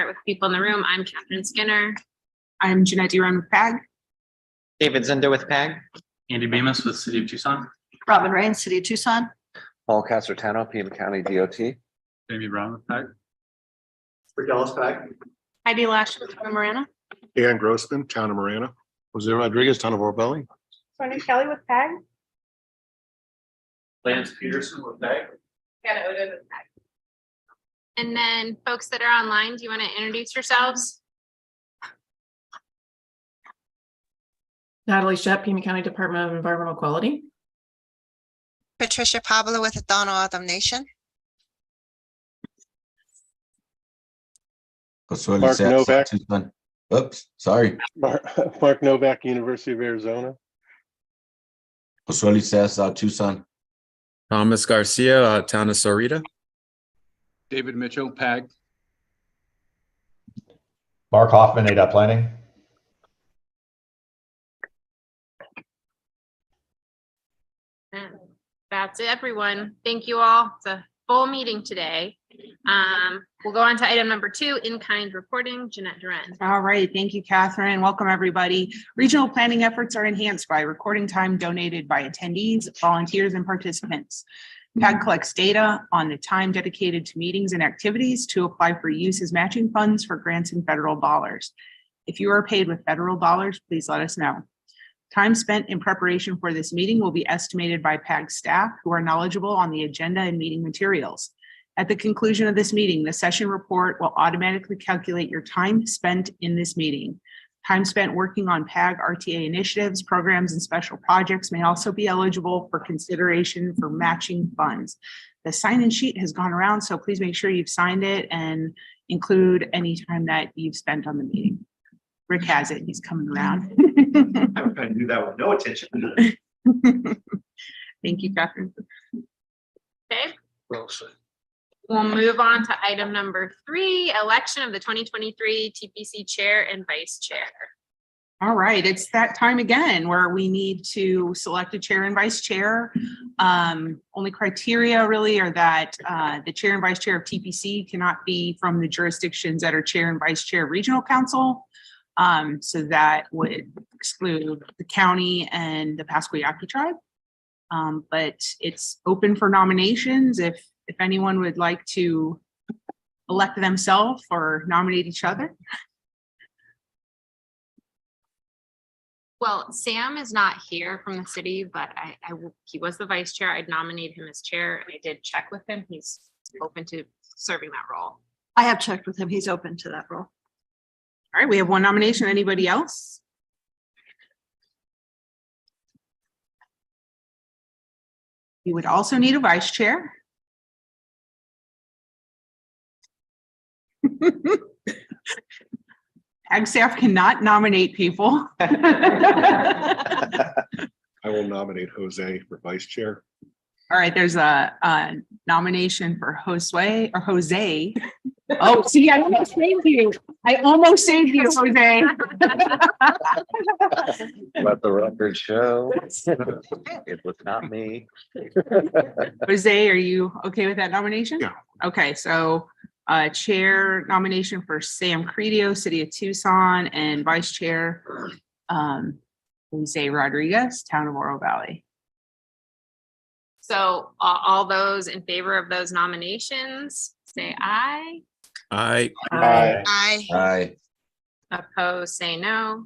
with people in the room. I'm Catherine Skinner. I'm Jeanette Run with PAG. David Zinder with PAG. Andy Bemis with City of Tucson. Robin Rain, City of Tucson. Paul Casertano, PM County DOT. Jamie Brown with PAG. Rick Ellis, PAG. Heidi Lash with Marana. Dan Grossman, Town of Marana. Jose Rodriguez, Town of Oro Valley. Sonia Kelly with PAG. Lance Peterson with PAG. Hannah Oden with PAG. And then folks that are online, do you want to introduce yourselves? Natalie Shep, Pima County Department of Environmental Quality. Patricia Pablo with Adano Autumn Nation. Mark Novak. Oops, sorry. Mark Novak, University of Arizona. Josueli Sass, Tucson. Thomas Garcia, Town of Sarita. David Mitchell, PAG. Mark Hoffman, ADOT Planning. And that's it, everyone. Thank you all. It's a full meeting today. We'll go on to item number 2, in-kind reporting. Jeanette Duran. All right. Thank you, Catherine. Welcome, everybody. Regional planning efforts are enhanced by recording time donated by attendees, volunteers, and participants. PAG collects data on the time dedicated to meetings and activities to apply for use as matching funds for grants and federal dollars. If you are paid with federal dollars, please let us know. Time spent in preparation for this meeting will be estimated by PAG staff who are knowledgeable on the agenda and meeting materials. At the conclusion of this meeting, the session report will automatically calculate your time spent in this meeting. Time spent working on PAG RTA initiatives, programs, and special projects may also be eligible for consideration for matching funds. The sign-in sheet has gone around, so please make sure you've signed it and include any time that you've spent on the meeting. Rick has it, he's coming around. I'm going to do that with no attention. Thank you, Catherine. Okay. Well said. We'll move on to item number 3, election of the 2023 TPC chair and vice chair. All right, it's that time again where we need to select a chair and vice chair. Only criteria really are that the chair and vice chair of TPC cannot be from the jurisdictions that are chair and vice chair of regional council. So that would exclude the county and the Pasquayaki tribe. But it's open for nominations if anyone would like to elect themselves or nominate each other. Well, Sam is not here from the city, but he was the vice chair. I'd nominate him as chair, and I did check with him. He's open to serving that role. I have checked with him. He's open to that role. All right, we have one nomination. Anybody else? You would also need a vice chair. Ag staff cannot nominate people. I will nominate Jose for vice chair. All right, there's a nomination for Jose or Jose. Oh, see, I almost saved you. Jose. Let the record show. It was not me. Jose, are you okay with that nomination? Yeah. Okay, so chair nomination for Sam Credio, City of Tucson, and vice chair Jose Rodriguez, Town of Oro Valley. So all those in favor of those nominations, say aye. Aye. Aye. Opposed, say no.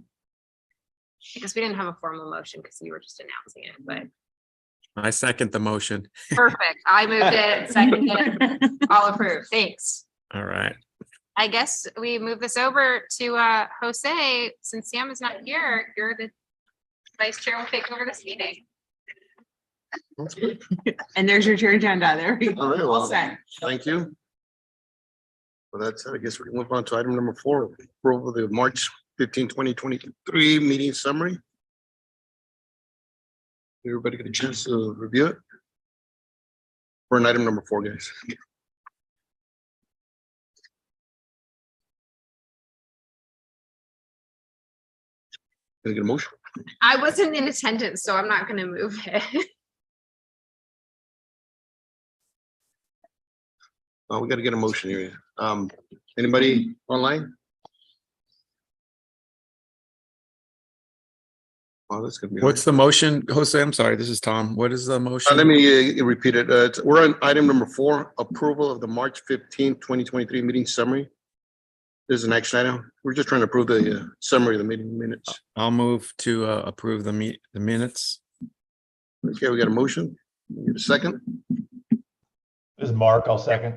I guess we didn't have a formal motion because you were just announcing it, but I second the motion. perfect. I moved it, seconded it, all approved. Thanks. All right. I guess we move this over to Jose. Since Sam is not here, you're the vice chair. Will take over this meeting. And there's your chair agenda. There we go. All right, All well, set. thank you. Well, that's it. I guess we can move on to item number 4, approval of the March 15, 2023 meeting summary. Everybody get a chance to review it? We're on item number 4, guys. Can I get a motion? I wasn't in attendance, so I'm not going to move it. Oh, we got to get a motion here. Anybody online? Oh, that's gonna be. What's the motion? Jose, I'm sorry, this is Tom. What is the motion? Let me repeat it. We're on item number 4, approval of the March 15, 2023 meeting summary. This is an action item. We're just trying to approve the summary of the meeting minutes. I'll move to approve the minutes. Okay, we got a motion. Need a second. This is Mark. I'll second.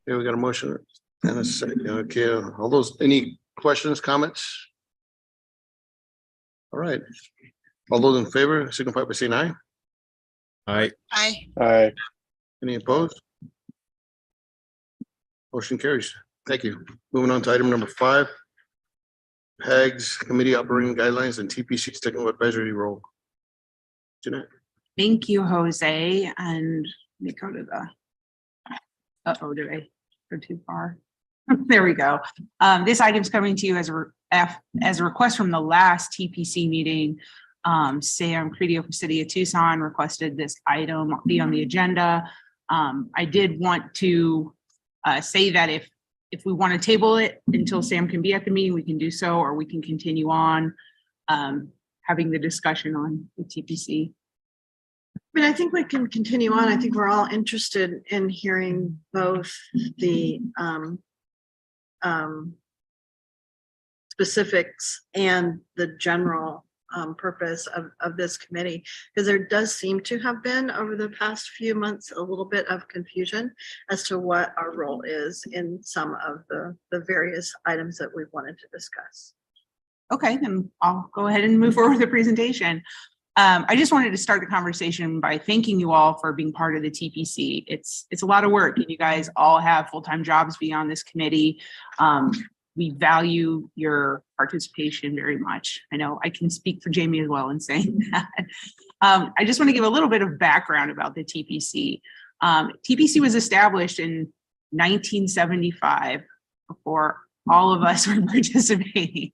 Okay, we got a motion and a second. Okay, all those, any questions, comments? All right. All those in favor, signify by saying aye. Aye. Aye. Any opposed? Motion carries. Thank you. Moving on to item number 5. PAG's Committee Operating Guidelines and TPC's Technical Advisory Role. Jeanette? Thank you, Jose. And let me go to the, did I go too far? There we go. This item's coming to you as a request from the last TPC meeting. Sam Credio from City of Tucson requested this item be on the agenda. I did want to say that if we want to table it until Sam can be at the meeting, we can do so, or we can continue on having the discussion on the TPC. I mean, I think we can continue on. I think we're all interested in hearing both the specifics and the general purpose of this committee, because there does seem to have been over the past few months a little bit of confusion as to what our role is in some of the various items that we've wanted to discuss. Okay, then I'll go ahead and move forward with the presentation. I just wanted to start the conversation by thanking you all for being part of the TPC. It's a lot of work, and you guys all have full-time jobs beyond this committee. We value your participation very much. I know I can speak for Jamie as well in saying that. I just want to give a little bit of background about the TPC. TPC was established in 1975 before all of us were participating.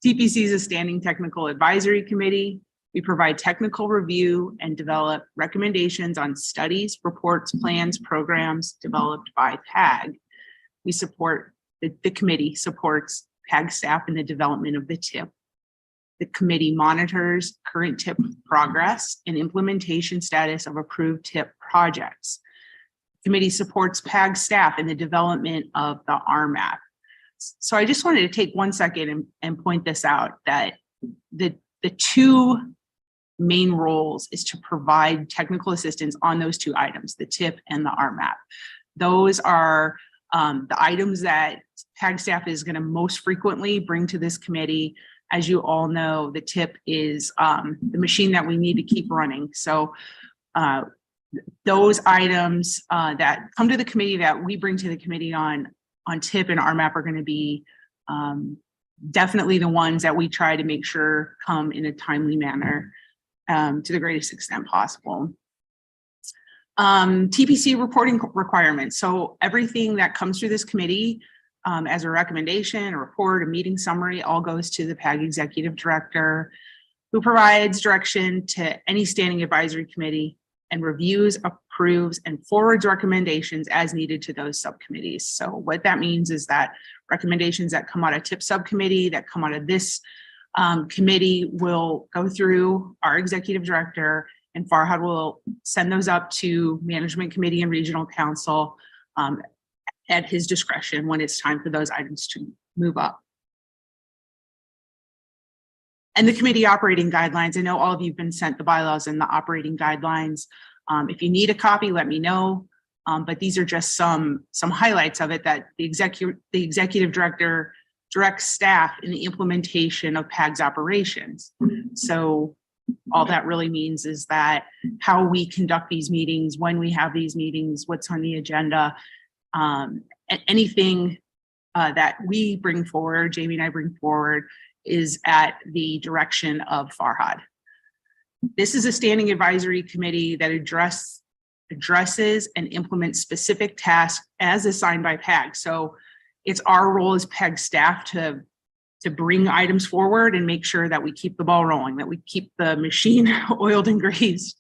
TPC is a standing technical advisory committee. We provide technical review and develop recommendations on studies, reports, plans, programs developed by PAG. We support, the committee supports PAG staff in the development of the TIP. The committee monitors current TIP progress and implementation status of approved TIP projects. The committee supports PAG staff in the development of the RMAP. So I just wanted to take 1 second and point this out, that the 2 main roles is to provide technical assistance on those 2 items, the TIP and the RMAP. Those are the items that PAG staff is going to most frequently bring to this committee. As you all know, the TIP is the machine that we need to keep running. So those items that come to the committee that we bring to the committee on TIP and RMAP are going to be definitely the ones that we try to make sure come in a timely manner to the greatest extent possible. TPC reporting requirements. So everything that comes through this committee as a recommendation, a report, a meeting summary, all goes to the PAG executive director, who provides direction to any standing advisory committee and reviews, approves, and forwards recommendations as needed to those subcommittees. So what that means is that recommendations that come out of TIP subcommittee, that come out of this committee, will go through our executive director, and Farhad will send those up to management committee and regional council at his discretion when it's time for those items to move up. And the committee operating guidelines. I know all of you have been sent the bylaws and the operating guidelines. If you need a copy, let me know. But these are just some highlights of it, that the executive director directs staff in the implementation of PAG's operations. So all that really means is that how we conduct these meetings, when we have these meetings, what's on the agenda, anything that we bring forward, Jamie and I bring forward, is at the direction of Farhad. This is a standing advisory committee that addresses and implements specific tasks as assigned by PAG. So it's our role as PAG staff to bring items forward and make sure that we keep the ball rolling, that we keep the machine oiled and greased.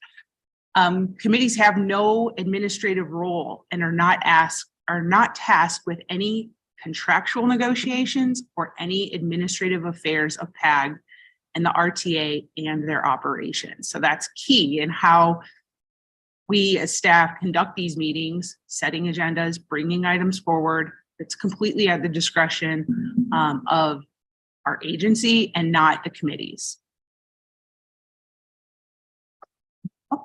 Committees have no administrative role and are not asked are not tasked with any contractual negotiations or any administrative affairs of PAG and the RTA and their operations. So that's key in how we as staff conduct these meetings, setting agendas, bringing items forward. It's completely at the discretion of our agency and not the committees.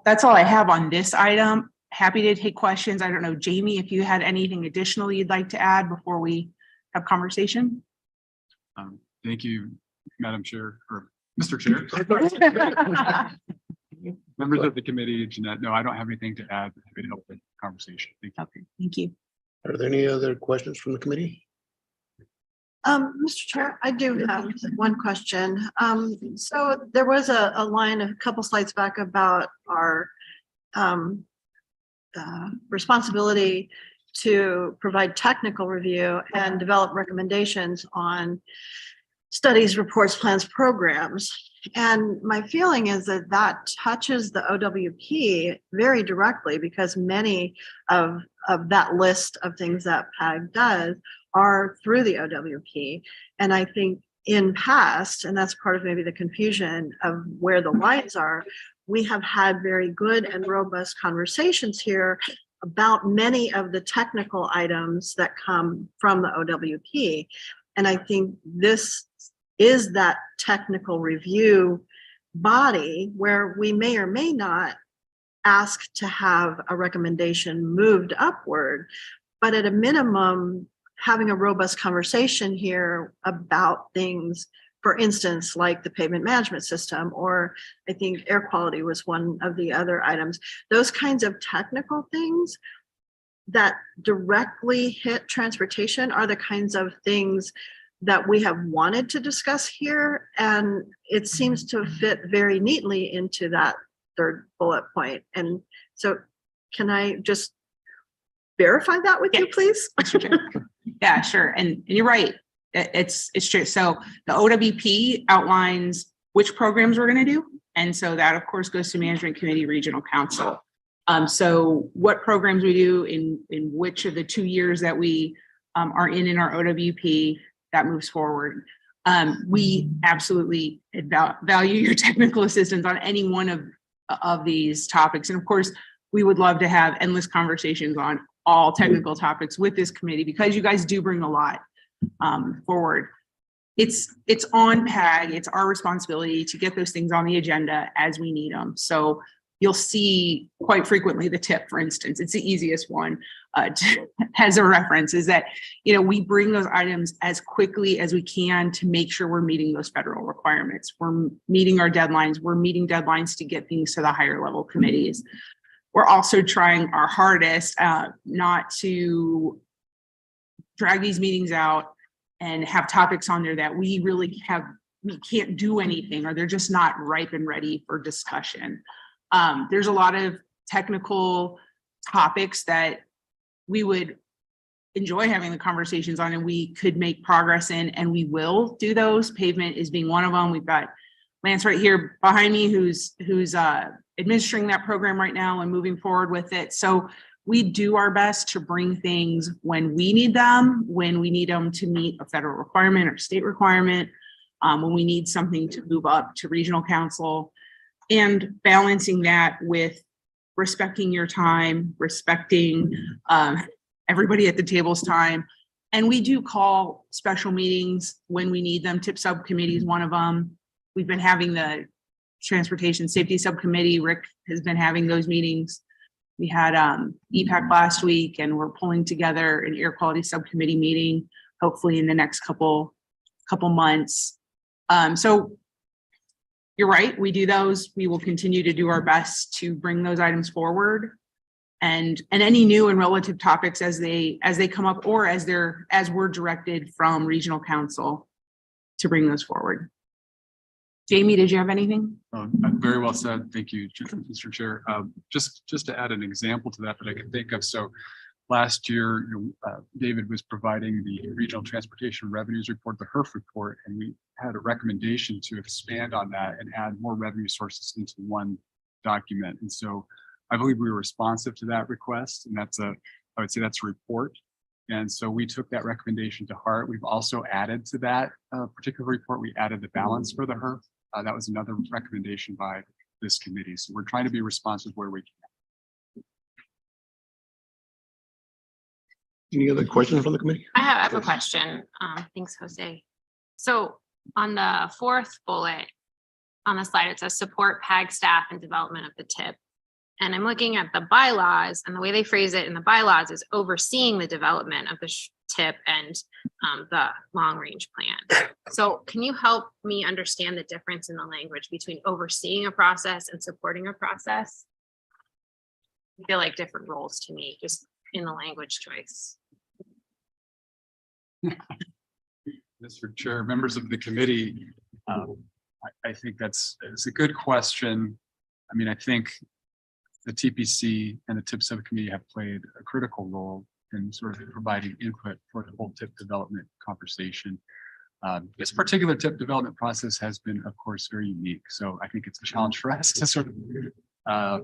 That's all I have on this item. Happy to take questions. I don't know, Jamie, if you had anything additional you'd like to add before we have conversation. Thank you, Madam Chair, or Mr. Chair. Members of the committee, Jeanette, no, I don't have anything to add. Happy to help with the conversation. Thank you. Okay, thank you. Are there any other questions from the committee? Mr. Chair, I do have one question. So there was a line a couple slides back about our responsibility to provide technical review and develop recommendations on studies, reports, plans, programs. And my feeling is that that touches the OWP very directly, because many of that list of things that PAG does are through the OWP. And I think in past, and that's part of maybe the confusion of where the lines are, we have had very good and robust conversations here about many of the technical items that come from the OWP. And I think this is that technical review body where we may or may not ask to have a recommendation moved upward, but at a minimum, having a robust conversation here about things, for instance, like the pavement management system, or I think air quality was one of the other items. Those kinds of technical things that directly hit transportation are the kinds of things that we have wanted to discuss here. And it seems to fit very neatly into that third bullet point. And so can I just verify that with you, please? Yeah, sure. And you're right. It's true. So the OWP outlines which programs we're going to do. And so that of course goes to management committee, regional council. So what programs we do in which of the 2 years that we are in our OWP, that moves forward. We absolutely value your technical assistance on any one of these topics. And of course, we would love to have endless conversations on all technical topics with this committee, because you guys do bring a lot forward. It's on PAG. It's our responsibility to get those things on the agenda as we need them. So you'll see quite frequently the tip, for instance, it's the easiest one as a reference, is that, we bring those items as quickly as we can to make sure we're meeting those federal requirements. We're meeting our deadlines. We're meeting deadlines to get things to the higher level committees. We're also trying our hardest not to drag these meetings out and have topics on there that we can't do anything, or they're just not ripe and ready for discussion. There's a lot of technical topics that we would enjoy having the conversations on, and we could make progress in, and we will do those. Pavement is being one of them. We've got Lance right here behind me who's administering that program right now and moving forward with it. So we do our best to bring things when we need them to meet a federal requirement or state requirement, when we need something to move up to regional council, and balancing that with respecting your time, respecting everybody at the table's time. And we do call special meetings when we need them. TIP subcommittee is one of them. We've been having the transportation safety subcommittee. Rick has been having those meetings. We had EPAC last week, and we're pulling together an air quality subcommittee meeting, hopefully in the next couple months. So you're right, we do those. We will continue to do our best to bring those items forward, and any new and relative topics as they come up, or as we're directed from regional council to bring those forward. Jamie, did you have anything? Very well said. Thank you, Mr. Chair. Just to add an example to that I can think of. So last year, David was providing the regional transportation revenues report, the HERF report, and we had a recommendation to expand on that and add more revenue sources into one document. And so I believe we were responsive to that request, and I would say that's a report. And so we took that recommendation to heart. We've also added to that particular report, we added the balance for the HERF. That was another recommendation by this committee. So we're trying to be responsive where we can. Any other questions from the committee? I have a question. Thanks, Jose. So on the fourth bullet on the slide, it says support PAG staff and development of the TIP. And I'm looking at the bylaws, and the way they phrase it in the bylaws is overseeing the development of the TIP and the long range plan. So can you help me understand the difference in the language between overseeing a process and supporting a process? I feel like different roles to me, just in the language choice. Mr. Chair, members of the committee, I think it's a good question. I mean, I think the TPC and the TIP subcommittee have played a critical role in sort of providing input for the whole TIP development conversation. This particular TIP development process has been, of course, very unique. So I think it's a challenge for us to sort of,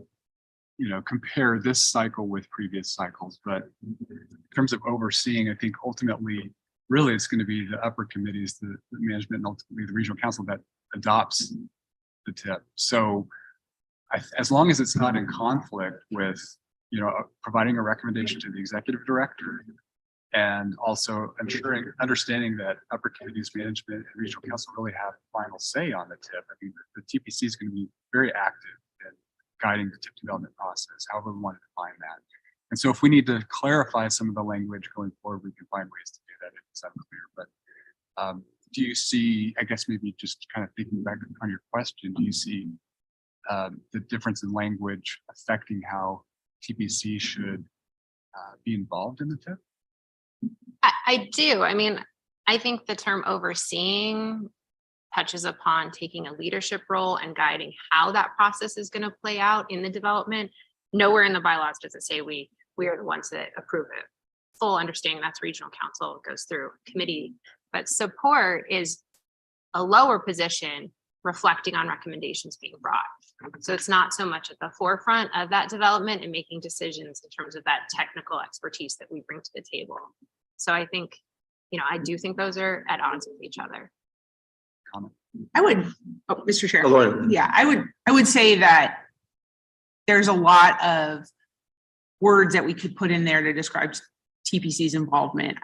compare this cycle with previous cycles. But in terms of overseeing, I think ultimately, really, it's going to be the upper committees, the management, and ultimately the regional council that adopts the TIP. So as long as it's not in conflict with, providing a recommendation to the executive director and also understanding that upper committees, management, and regional council really have final say on the TIP. I mean, the TPC is going to be very active in guiding the TIP development process, however we want to define that. And so if we need to clarify some of the language going forward, we can find ways to do that if it's unclear. But do you see, I guess maybe just kind of thinking back on your question, do you see the difference in language affecting how TPC should be involved in the TIP? I do. I mean, I think the term overseeing touches upon taking a leadership role and guiding how that process is going to play out in the development. Nowhere in the bylaws does it say we are the ones that approve it. Full understanding that's regional council, goes through committee, but support is a lower position reflecting on recommendations being brought. So it's not so much at the forefront of that development and making decisions in terms of that technical expertise that we bring to the table. So I think, I do think those are at odds with each other. I would, Mr. Chair. Go ahead. Yeah, I would say that there's a lot of words that we could put in there to describe TPC's involvement.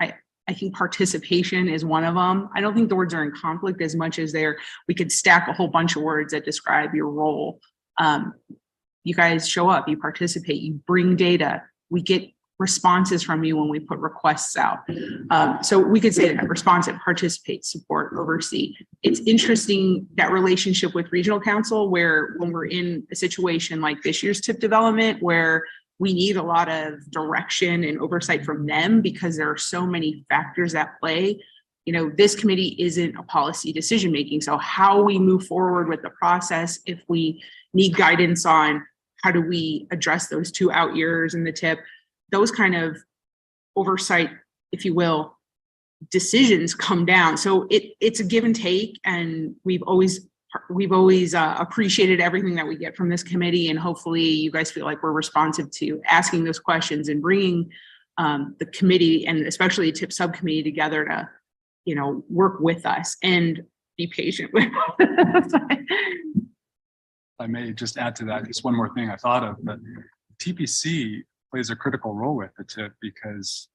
I think participation is one of them. I don't think the words are in conflict as much as we could stack a whole bunch of words that describe your role. You guys show up, you participate, you bring data, we get responses from you when we put requests out. So we could say that responsive, participate, support, oversee. It's interesting that relationship with regional council, where when we're in a situation like this year's TIP development, where we need a lot of direction and oversight from them because there are so many factors at play. This committee isn't a policy decision making. So how we move forward with the process, if we need guidance on how do we address those 2 out years in the TIP, those kind of oversight, if you will, decisions come down. So it's a give and take, and we've always appreciated everything that we get from this committee, and hopefully you guys feel like we're responsive to asking those questions and bringing the committee and especially the TIP subcommittee together to, work with us and be patient with us. I may just add to that just one more thing I thought of, but TPC plays a critical role with the TIP because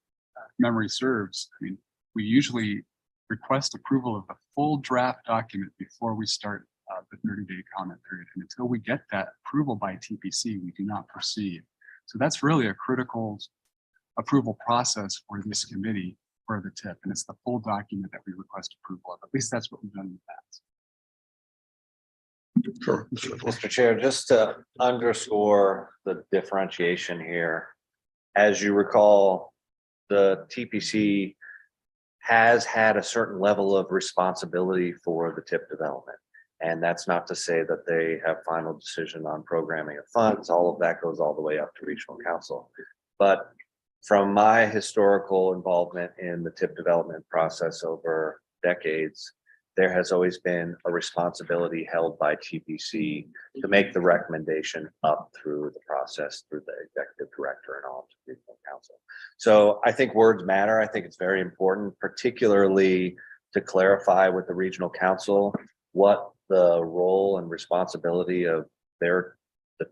memory serves. I mean, we usually request approval of the full draft document before we start the 30-day comment period. And until we get that approval by TPC, we do not proceed. So that's really a critical approval process for this committee for the TIP. And it's the full document that we request approval of. At least that's what we've done in the past. Sure. Mr. Chair, just to underscore the differentiation here, as you recall, the TPC has had a certain level of responsibility for the TIP development. And that's not to say that they have final decision on programming of funds. All of that goes all the way up to regional council. But from my historical involvement in the TIP development process over decades, there has always been a responsibility held by TPC to make the recommendation up through the process, through the executive director and all to regional council. So I think words matter. I think it's very important, particularly to clarify with the regional council what the role and responsibility of the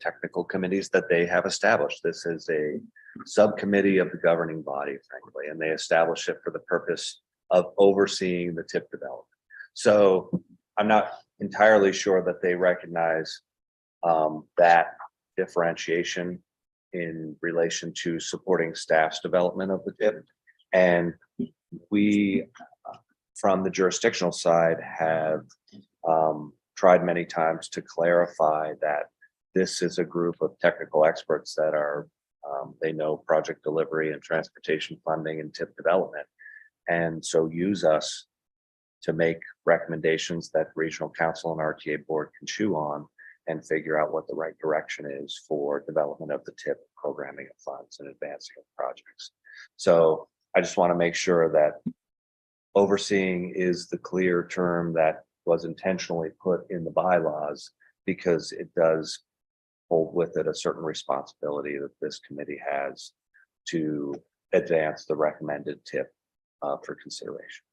technical committees that they have established. This is a subcommittee of the governing body, frankly, and they establish it for the purpose of overseeing the TIP development. So I'm not entirely sure that they recognize that differentiation in relation to supporting staff's development of the TIP. And we, from the jurisdictional side, have tried many times to clarify that this is a group of technical experts that are, they know project delivery and transportation funding and TIP development. And so use us to make recommendations that regional council and RTA board can chew on and figure out what the right direction is for development of the TIP, programming of funds and advancing of projects. So I just want to make sure that overseeing is the clear term that was intentionally put in the bylaws, because it does hold with it a certain responsibility that this committee has to advance the recommended TIP for consideration.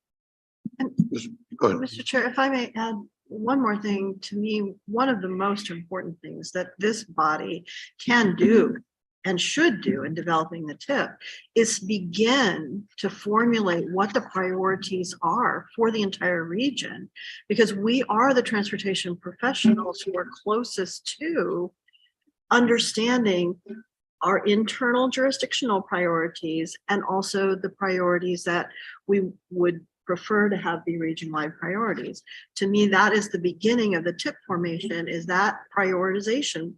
Go ahead. Mr. Chair, if I may add one more thing, to me, one of the most important things that this body can do and should do in developing the TIP is begin to formulate what the priorities are for the entire region, because we are the transportation professionals who are closest to understanding our internal jurisdictional priorities and also the priorities that we would prefer to have be region-wide priorities. To me, that is the beginning of the TIP formation, is that prioritization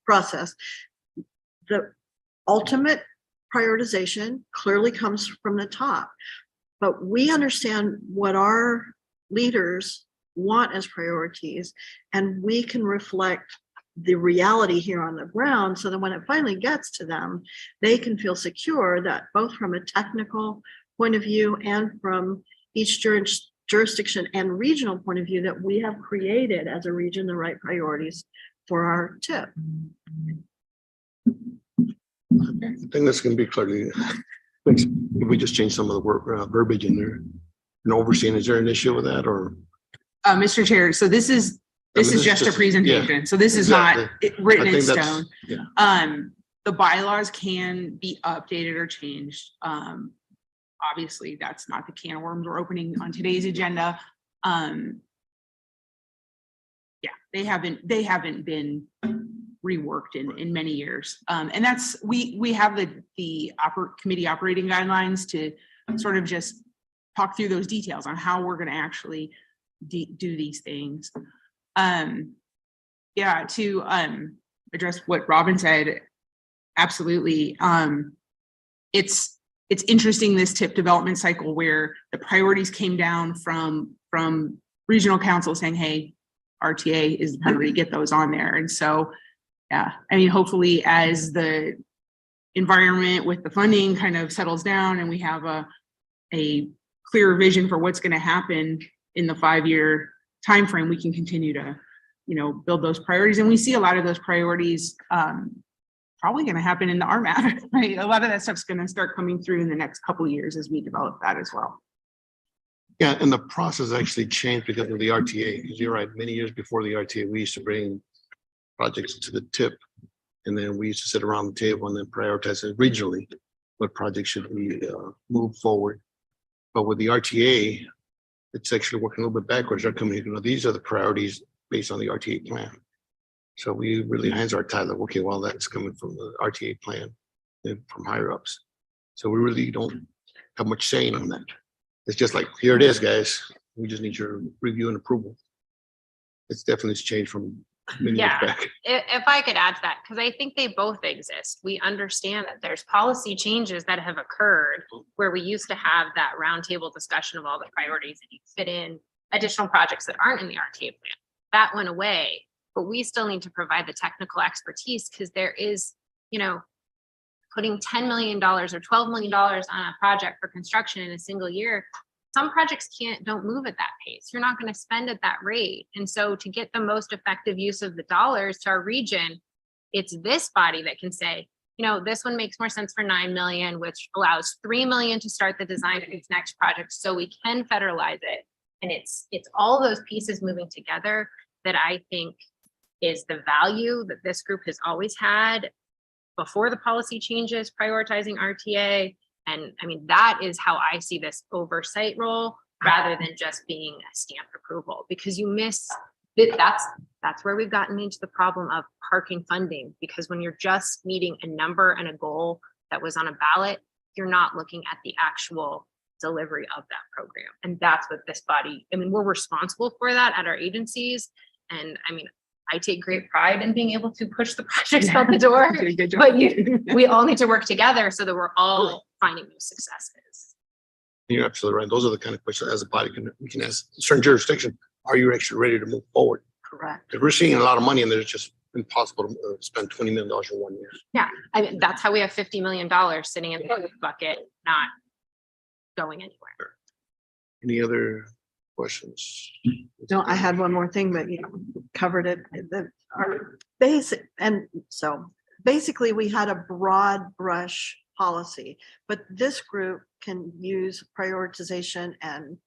process. The ultimate prioritization clearly comes from the top, but we understand what our leaders want as priorities, and we can reflect the reality here on the ground so that when it finally gets to them, they can feel secure that both from a technical point of view and from each jurisdiction and regional point of view, that we have created as a region the right priorities for our TIP. I think this can be clearly, if we just change some of the word verbiage in there. And overseeing, is there an issue with that, or? Mr. Chair, so this is just a presentation. So this is not written in stone. Yeah. The bylaws can be updated or changed. Obviously, that's not the can of worms we're opening on today's agenda. Yeah, they haven't been reworked in many years. And that's, we have the committee operating guidelines to sort of just talk through those details on how we're going to actually do these things. Yeah, to address what Robin said, absolutely. It's interesting, this TIP development cycle where the priorities came down from regional council saying, hey, RTA is the priority, to get those on there. And so, yeah, I mean, hopefully as the environment with the funding kind of settles down and we have a clearer vision for what's going to happen in the 5-year timeframe, we can continue to, build those priorities. And we see a lot of those priorities probably going to happen in the RMAT, right? A lot of that stuff's going to start coming through in the next couple of years as we develop that as well. Yeah, and the process actually changed because of the RTA. Because you're right, many years before the RTA, we used to bring projects to the TIP, and then we used to sit around the table and then prioritize it regionally what projects should we move forward. But with the RTA, it's actually working a little bit backwards. They're coming, these are the priorities based on the RTA plan. So we really hands are tied, like, okay, well, that's coming from the RTA plan and from higher ups. So we really don't have much saying on that. It's just like, here it is, guys. We just need your review and approval. It's definitely changed from many years back. If I could add to that, because I think they both exist. We understand that there's policy changes that have occurred where we used to have that roundtable discussion of all the priorities and you fit in additional projects that aren't in the RTA plan. That went away, but we still need to provide the technical expertise, because there is, putting $10 million or $12 million on a project for construction in a single year, some projects don't move at that pace. You're not going to spend at that rate. And so to get the most effective use of the dollars to our region, it's this body that can say, you know, this one makes more sense for 9 million, which allows 3 million to start the design of these next projects so we can federalize it. And it's all those pieces moving together that I think is the value that this group has always had before the policy changes, prioritizing RTA. And I mean, that is how I see this oversight role rather than just being a stamp approval, because you miss it. That's where we've gotten into the problem of parking funding, because when you're just meeting a number and a goal that was on a ballot, you're not looking at the actual delivery of that program. And that's what this body, I mean, we're responsible for that at our agencies. And I mean, I take great pride in being able to push the projects out the door, but we all need to work together so that we're all finding those successes. You're absolutely right. Those are the kind of questions as a body we can ask certain jurisdiction. Are you actually ready to move forward? Correct. Because we're seeing a lot of money and it's just impossible to spend $20 million in 1 year. Yeah, I mean, that's how we have $50 million sitting in the bucket, not going anywhere. Any other questions? No, I had one more thing, but you know, covered it. Our basic, and so basically we had a broad brush policy, but this group can use prioritization and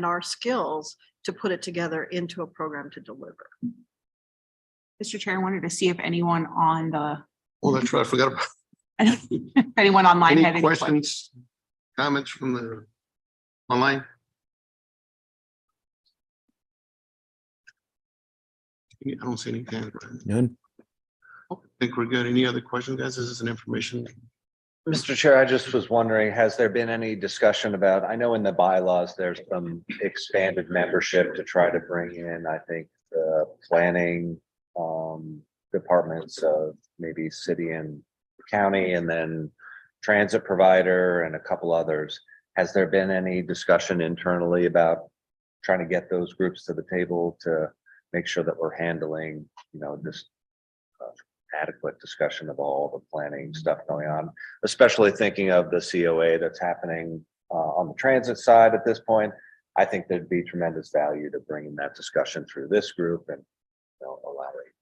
our skills to put it together into a program to deliver. Mr. Chair, I wanted to see if anyone on the, Oh, that's right. I forgot about. if anyone online had Any any questions, comments from the online? I don't see any hands. None. I think we're good. Any other questions, guys? This is an information. Mr. Chair, I just was wondering, has there been any discussion about, I know in the bylaws, there's some expanded membership to try to bring in, I think, the planning departments of maybe city and county, and then transit provider and a couple others. Has there been any discussion internally about trying to get those groups to the table to make sure that we're handling, you know, this adequate discussion of all the planning stuff going on, especially thinking of the COA that's happening on the transit side at this point? I think there'd be tremendous value to bringing that discussion through this group and, you know, allowing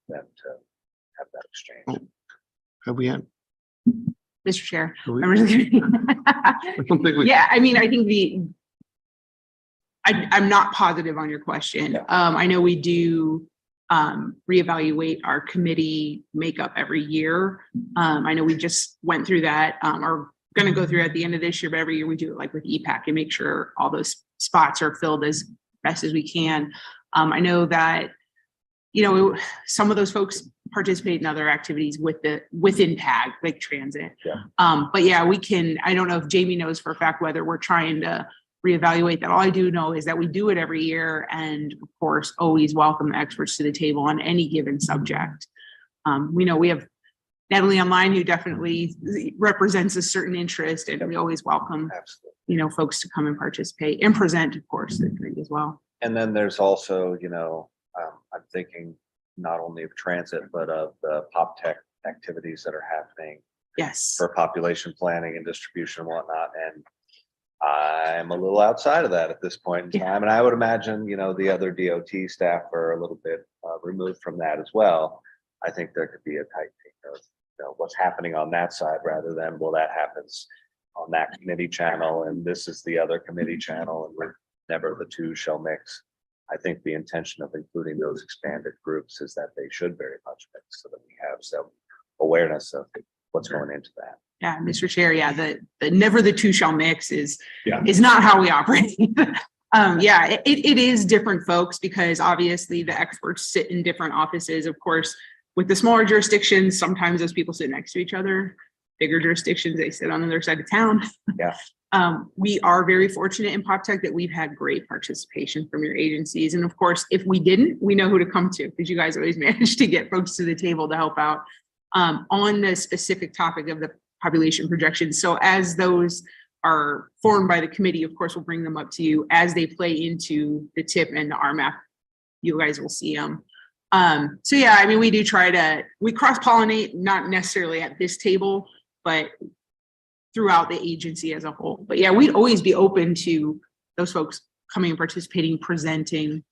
them to have that exchange. Have we had? Mr. Chair? have we- members of the committee? I don't think we. Yeah, I mean, I think I'm not positive on your question. I know we do reevaluate our committee makeup every year. I know we just went through that, are going to go through at the end of this year, but every year we do it like with EPAC and make sure all those spots are filled as best as we can. I know that, you know, some of those folks participate in other activities within PAG, like transit. But yeah, we can, I don't know if Jamie knows for a fact whether we're trying to reevaluate that. All I do know is that we do it every year, and of course, always welcome experts to the table on any given subject. We know we have Natalie online, who definitely represents a certain interest, and we always welcome, you know, folks to come and participate and present, of course, the committee as well. And then there's also, you know, I'm thinking not only of transit, but of the pop tech activities that are happening Yes. for population planning and distribution and whatnot. And I'm a little outside of that at this point in time. And I would imagine, you know, the other DOT staff are a little bit removed from that as well. I think there could be a tight of, you know, what's happening on that side rather than, well, that happens on that committee channel and this is the other committee channel and we're never the two shall mix. I think the intention of including those expanded groups is that they should very much mix so that we have some awareness of what's going into that. Yeah, Mr. Chair. Yeah, the never the two shall mix is not how we operate. Yeah, it is different folks because obviously the experts sit in different offices. Of course, with the smaller jurisdictions, sometimes those people sit next to each other. Bigger jurisdictions, they sit on the other side of town. Yeah. We are very fortunate in PopTech that we've had great participation from your agencies. And of course, if we didn't, we know who to come to because you guys always manage to get folks to the table to help out on the specific topic of the population projections. So as those are formed by the committee, of course, we'll bring them up to you as they play into the TIP and the RMAP. You guys will see them. So yeah, I mean, we do we cross-pollinate, not necessarily at this table, but throughout the agency as a whole. But yeah, we'd always be open to those folks coming and participating, presenting,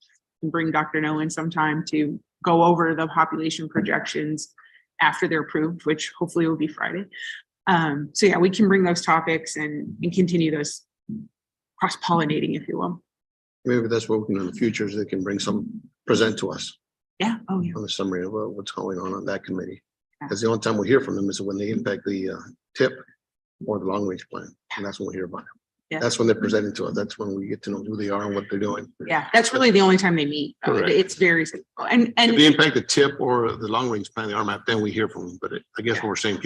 and bring Dr. Nolan sometime to go over the population projections after they're approved, which hopefully will be Friday. So yeah, we can bring those topics and continue those cross-pollinating, if you will. Maybe that's what we can do in the future, is they can bring some, present to us Yeah. Oh, yeah. on the summary of what's going on that committee. Because the only time we hear from them is when they impact the tip or the long range plan. And that's when we hear about it. Yeah. That's when they're presenting to us. That's when we get to know who they are and what they're doing. Yeah. That's really the only time they meet. Correct. It's very simple. And If they impact the tip or the long range plan, the RMAP, then we hear from them. But I guess what we're saying,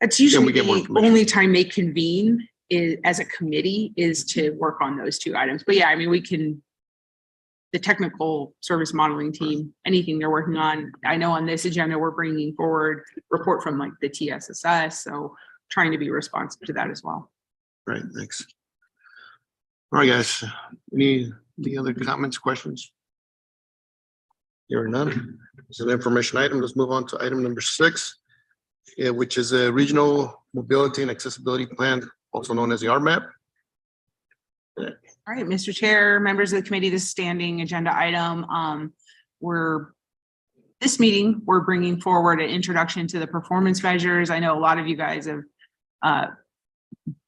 it's usually we get more the information. only time they convene is as a committee is to work on those two items. But yeah, I mean, we can, the technical service modeling team, anything they're working on. I know on this agenda, we're bringing forward report from like the TSSS. So trying to be responsive to that as well. Right, thanks. All right, guys. Any other comments, questions? Here are none. It's an information item. Let's move on to item number 6, which is a regional mobility and accessibility plan, also known as the RMAP. All right, Mr. Chair, members of the committee, this standing agenda item. This meeting, we're bringing forward an introduction to the performance measures. I know a lot of you guys have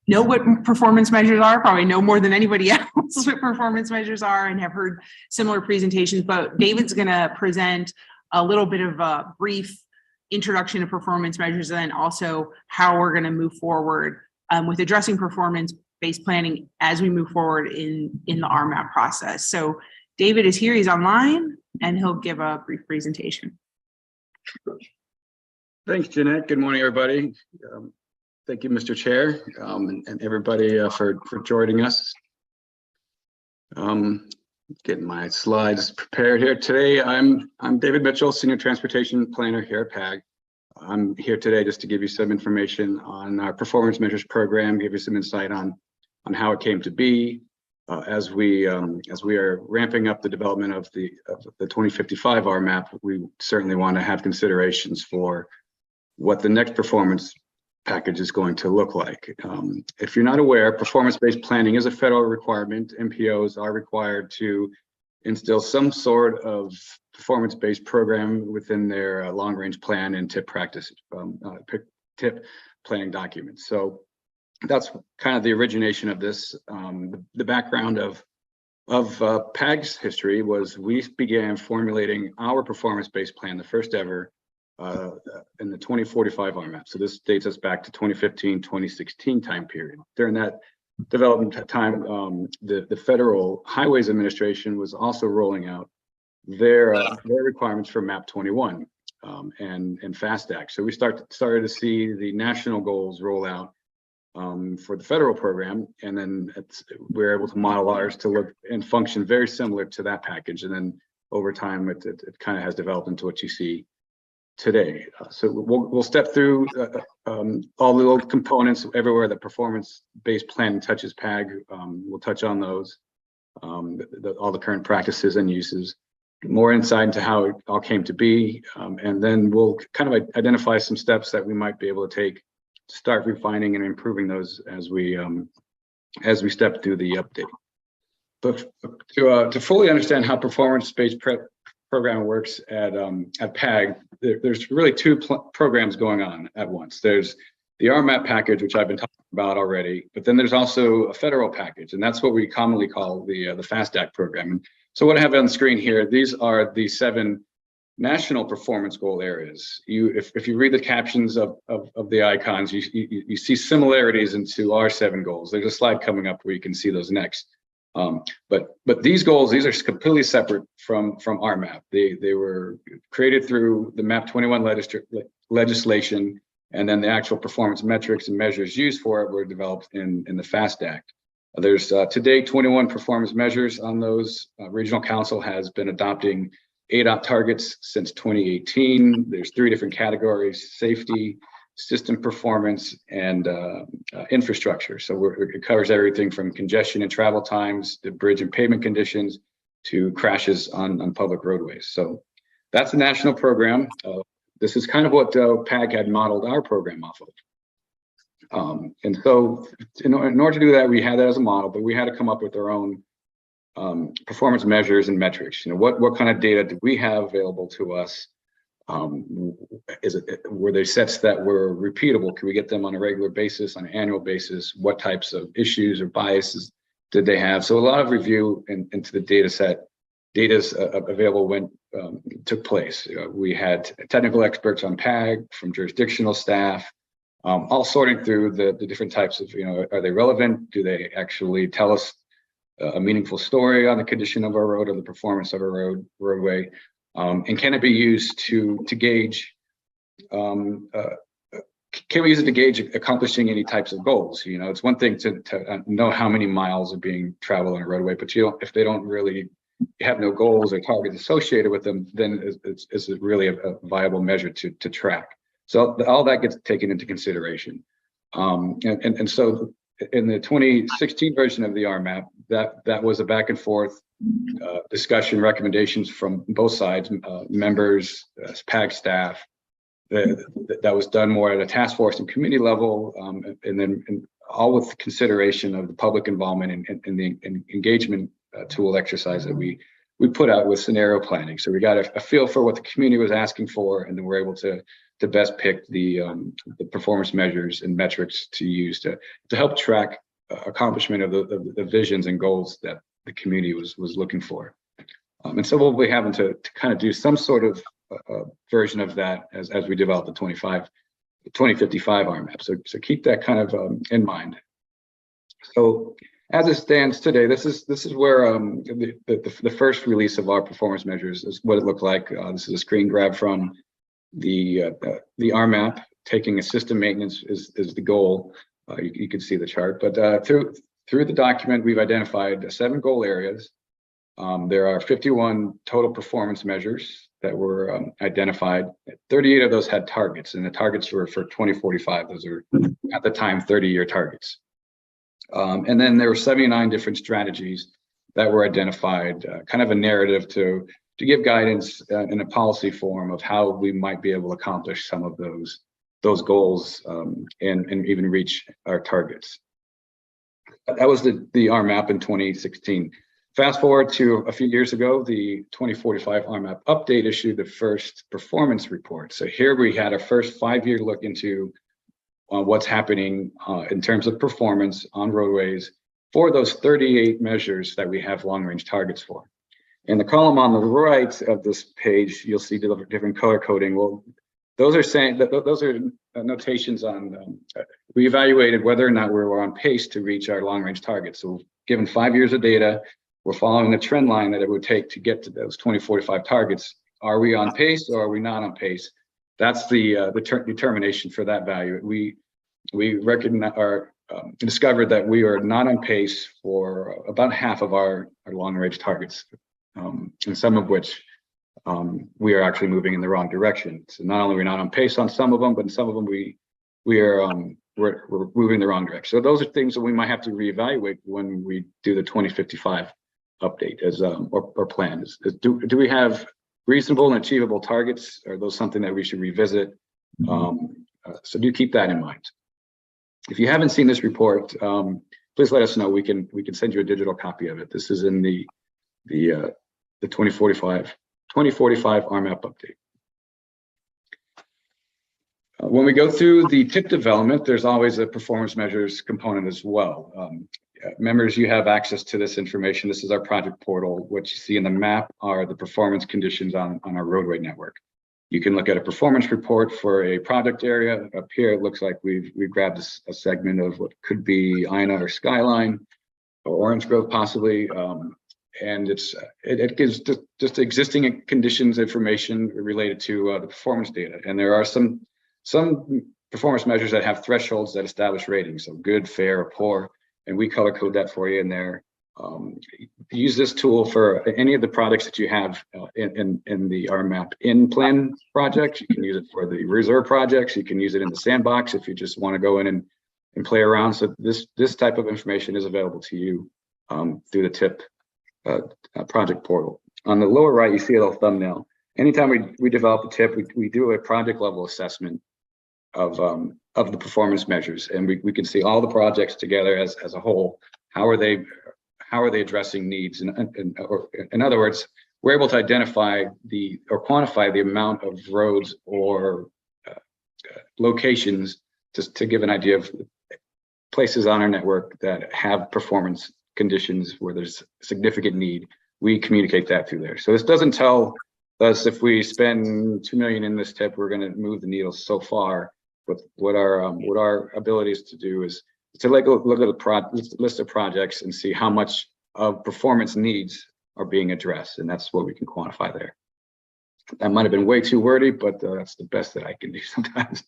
know what performance measures are, probably know more than anybody else what performance measures are, and have heard similar presentations, but David's gonna present a little bit of a brief introduction to performance measures, and then also how we're gonna move forward with addressing performance-based planning as we move forward in the RMAP process. So David is here, he's online, and he'll give a brief presentation. Thanks, Jeanette. Good morning, everybody. Thank you, Mr. Chair, and everybody for joining us. Getting my slides prepared here today. I'm David Mitchell, Senior Transportation Planner here at PAG. I'm here today just to give you some information on our performance measures program, give you some insight on how it came to be. As we are ramping up the development of the 2055 RMAP, we certainly want to have considerations for what the next performance package is going to look like. If you're not aware, performance-based planning is a federal requirement. MPOs are required to instill some sort of performance-based program within their long-range plan and tip practice, tip planning documents. So that's kind of the origination of this. The background of PAG's history was we began formulating our performance-based plan, the first ever, in the 2045 RMAP. So this dates us back to 2015, 2016 time period. During that development time, the Federal Highways Administration was also rolling out their requirements for MAP 21 and FAST Act. So we started to see the national goals roll out for the federal program, and then we're able to model ours to look and function very similar to that package. And then over time, it kind of has developed into what you see today. So we'll step through all the little components everywhere that performance-based planning touches PAG. We'll touch on those, all the current practices and uses, more insight into how it all came to be, and then we'll kind of identify some steps that we might be able to take to start refining and improving those as we step through the update. But to fully understand how performance-based program works at PAG, there's really two programs going on at once. There's the RMAP package, which I've been talking about already, but then there's also a federal package, and that's what we commonly call the FAST Act program. And so what I have on the screen here, these are the 7 national performance goal areas. If you read the captions of the icons, you see similarities into our 7 goals. There's a slide coming up where you can see those next. But these goals, these are completely separate from RMAP. They were created through the MAP 21 legislation, and then the actual performance metrics and measures used for it were developed in the FAST Act. There's to date 21 performance measures on those. Regional Council has been adopting ADOT targets since 2018. There's 3 different categories: safety, system performance, and infrastructure. So it covers everything from congestion and travel times to bridge and pavement conditions to crashes on public roadways. So that's the national program. This is kind of what PAG had modeled our program off And so in order to do that, we had that as a model, but we had to come up with our own performance measures and metrics. What kind of data do we have available to us? Were there sets that were repeatable? Can we get them on a regular basis, on an annual basis? What types of issues or biases did they have? So a lot of review into the data set, data's available when took place. We had technical experts on PAG from jurisdictional staff, all sorting through the different types of, are they relevant? Do they actually tell us a meaningful story on the condition of our road or the performance of our roadway? And can it be used to gauge, can we use it to gauge accomplishing any types of goals? It's one thing to know how many miles are being traveled on a roadway, but if they don't really have no goals or targets associated with them, then it's really a viable measure to track. So all that gets taken into consideration. And so in the 2016 version of the RMAP, that was a back and forth discussion, recommendations from both sides, members, PAG staff. That was done more at a task force and committee level, and then all with consideration of the public involvement and the engagement tool exercise that we put out with scenario planning. So we got a feel for what the community was asking for, and then we're able to best pick the performance measures and metrics to use to help track accomplishment of the visions and goals that the community was looking for. And so we'll be having to kind of do some sort of version of that as we develop the 2055 RMAP. So keep that kind of in mind. So as it stands today, this is where the first release of our performance measures is what it looked like. This is a screen grab from the RMAP. Taking a system maintenance is the goal. You can see the chart, but through the document, we've identified 7 goal areas. There are 51 total performance measures that were identified. 38 of those had targets, and the targets were for 2045. Those are at the time 30-year targets. And then there were 79 different strategies that were identified, kind of a narrative to give guidance in a policy form of how we might be able to accomplish some of those goals and even reach our targets. That was the RMAP in 2016. Fast forward to a few years ago, the 2045 RMAP update issued the first performance report. So here we had a first 5-year look into what's happening in terms of performance on roadways for those 38 measures that we have long-range targets for. In the column on the right of this page, you'll see the different color coding. Well, those are saying that those are notations on, we evaluated whether or not we were on pace to reach our long-range targets. So given 5 years of data, we're following the trend line that it would take to get to those 2045 targets. Are we on pace or are we not on pace? That's the determination for that value. We recognize or discovered that we are not on pace for about half of our long-range targets, and some of which we are actually moving in the wrong direction. So not only are we not on pace on some of them, but in some of them we're moving in the wrong direction. So those are things that we might have to reevaluate when we do the 2055 update as or plan. Do we have reasonable and achievable targets? Are those something that we should revisit? So do keep that in mind. If you haven't seen this report, please let us know. We can send you a digital copy of it. This is in the 2045 RMAP update. When we go through the TIP development, there's always a performance measures component as well. Members, you have access to this information. This is our project portal. What you see in the map are the performance conditions on our roadway network. You can look at a performance report for a project area. Up here, it looks like we've grabbed a segment of what could be Ina or Skyline or Orange Grove possibly. And it gives just existing conditions information related to the performance data. And there are some performance measures that have thresholds that establish ratings, so good, fair, or poor. And we color code that for you in there. Use this tool for any of the products that you have in the RMAP in plan projects. You can use it for the reserve projects. You can use it in the sandbox if you just want to go in and play around. So this type of information is available to you through the TIP project portal. On the lower right, you see a little thumbnail. Anytime we develop a TIP, we do a project level assessment of the performance measures, and we can see all the projects together as a whole. How are they addressing needs? Or in other words, we're able to identify or quantify the amount of roads or locations just to give an idea of places on our network that have performance conditions where there's significant need. We communicate that through there. So this doesn't tell us if we spend 2 million in this tip, we're going to move the needle so far. But what our ability is to do is to look at the list of projects and see how much of performance needs are being addressed, and that's what we can quantify there. That might have been way too wordy, but that's the best that I can do sometimes.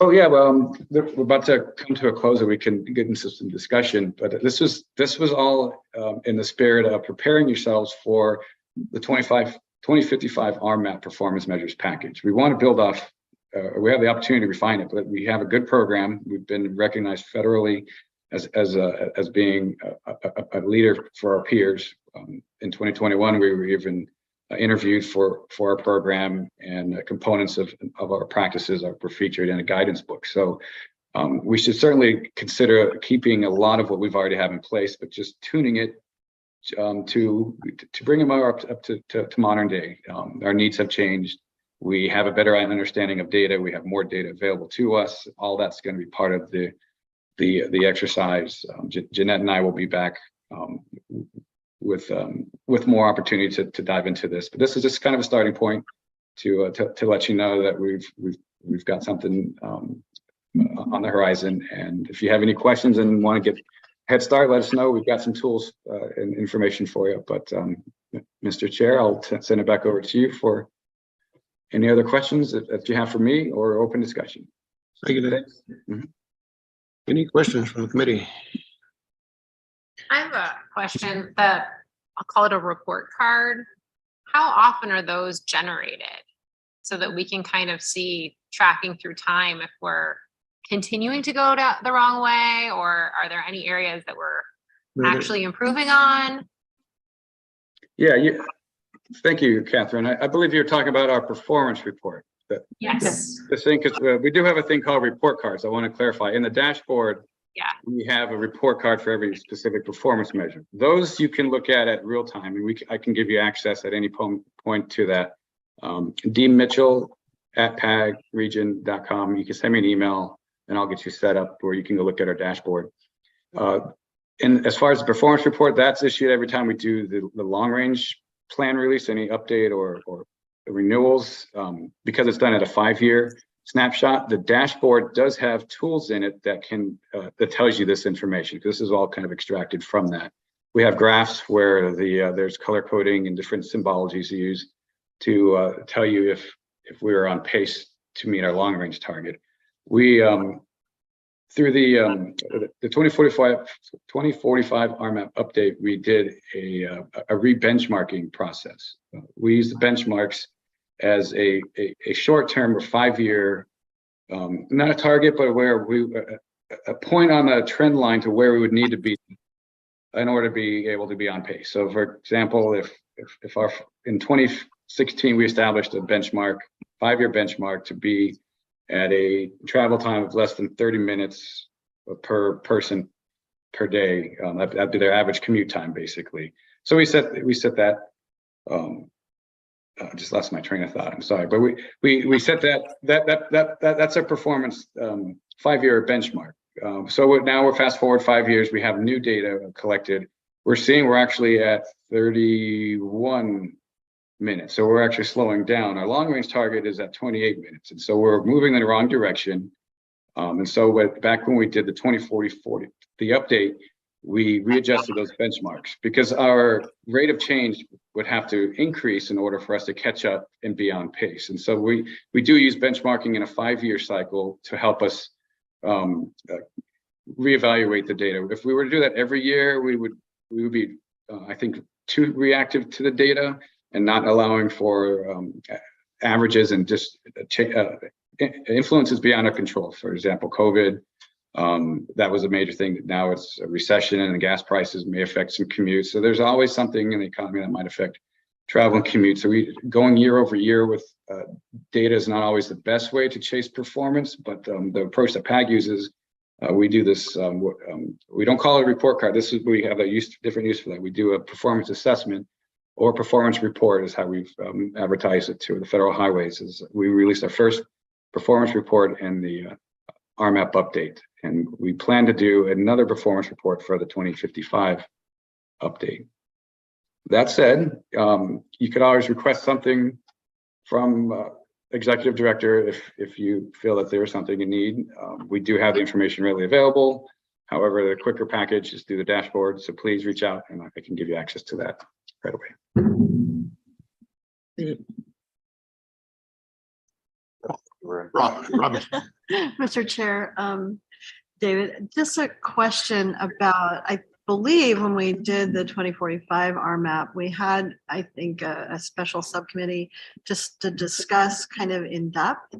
Oh yeah, well, we're about to come to a close, and we can get into some discussion. But this was all in the spirit of preparing yourselves for the 2055 RMAP performance measures package. We want to build off. We have the opportunity to refine it, but we have a good program. We've been recognized federally as being a leader for our peers. In 2021, we were even interviewed for our program, and components of our practices were featured in a guidance book. So we should certainly consider keeping a lot of what we've already have in place, but just tuning it to bring them up to modern day. Our needs have changed. We have a better understanding of data. We have more data available to us. All that's going to be part of the exercise. Jeanette and I will be back with more opportunity to dive into this. But this is just kind of a starting point to let you know that we've got something on the horizon. And if you have any questions and want to get head start, let us know. We've got some tools and information for you. But Mr. Chair, I'll send it back over to you for any other questions that you have for me, or open discussion. Thank you, Dave. Any questions from the committee? I have a question that I'll call it a report card. How often are those generated so that we can kind of see tracking through time if we're continuing to go down the wrong way, or are there any areas that we're actually improving on? Yeah, thank you, Catherine. I believe you're talking about our performance report. Yes. The thing, because we do have a thing called report cards. I want to clarify. In the dashboard, yeah, we have a report card for every specific performance measure. Those you can look at real time, and I can give you access at any point to that. dmitchell@pagregion.com. You can send me an email, and I'll get you set up where you can go look at our dashboard. And as far as the performance report, that's issued every time we do the long range plan release, any update or renewals, because it's done at a 5-year snapshot. The dashboard does have tools in it that that tells you this information. This is all kind of extracted from that. We have graphs where there's color coding and different symbologies used to tell you if we are on pace to meet our long range target. We through the 2045 RMAP update, we did a re-benchmarking process. We use the benchmarks as a short-term or 5-year, not a target, but where a point on the trend line to where we would need to be in order to be able to be on pace. So, for example, if in 2016 we established a benchmark, 5-year benchmark, to be at a travel time of less than 30 minutes per person per day. That'd be their average commute time, basically. So we set that. I just lost my train of thought. I'm sorry, but we set that's a performance 5-year benchmark. So now we're fast forward 5 years. We have new data collected. We're actually at 31 minutes. So we're actually slowing down. Our long range target is at 28 minutes. And so we're moving in the wrong direction. And so back when we did the 2040, the update, we readjusted those benchmarks because our rate of change would have to increase in order for us to catch up and be on pace. And so we do use benchmarking in a 5-year cycle to help us reevaluate the data. If we were to do that every year, we would be, I think, too reactive to the data and not allowing for averages and just influences beyond our control. For example, COVID, that was a major thing. Now it's a recession and the gas prices may affect some commutes. So there's always something in the economy that might affect travel and commute. So going year over year with data is not always the best way to chase performance, but the approach that PAG uses, we do this, we don't call it a report card. We have a different use for that. We do a performance assessment or performance report is how we've advertised it to the federal highways. Is we released our first performance report and the RMAP update. And we plan to do another performance report for the 2055 update. That said, you could always request something from executive director if you feel that there's something you need. We do have the information readily available. However, the quicker package is through the dashboard. So please reach out and I can give you access to that right away. Robert. Mr. Chair, David, just a question about, I believe when we did the 2045 RMAP, we had, I think, a special subcommittee just to discuss kind of in depth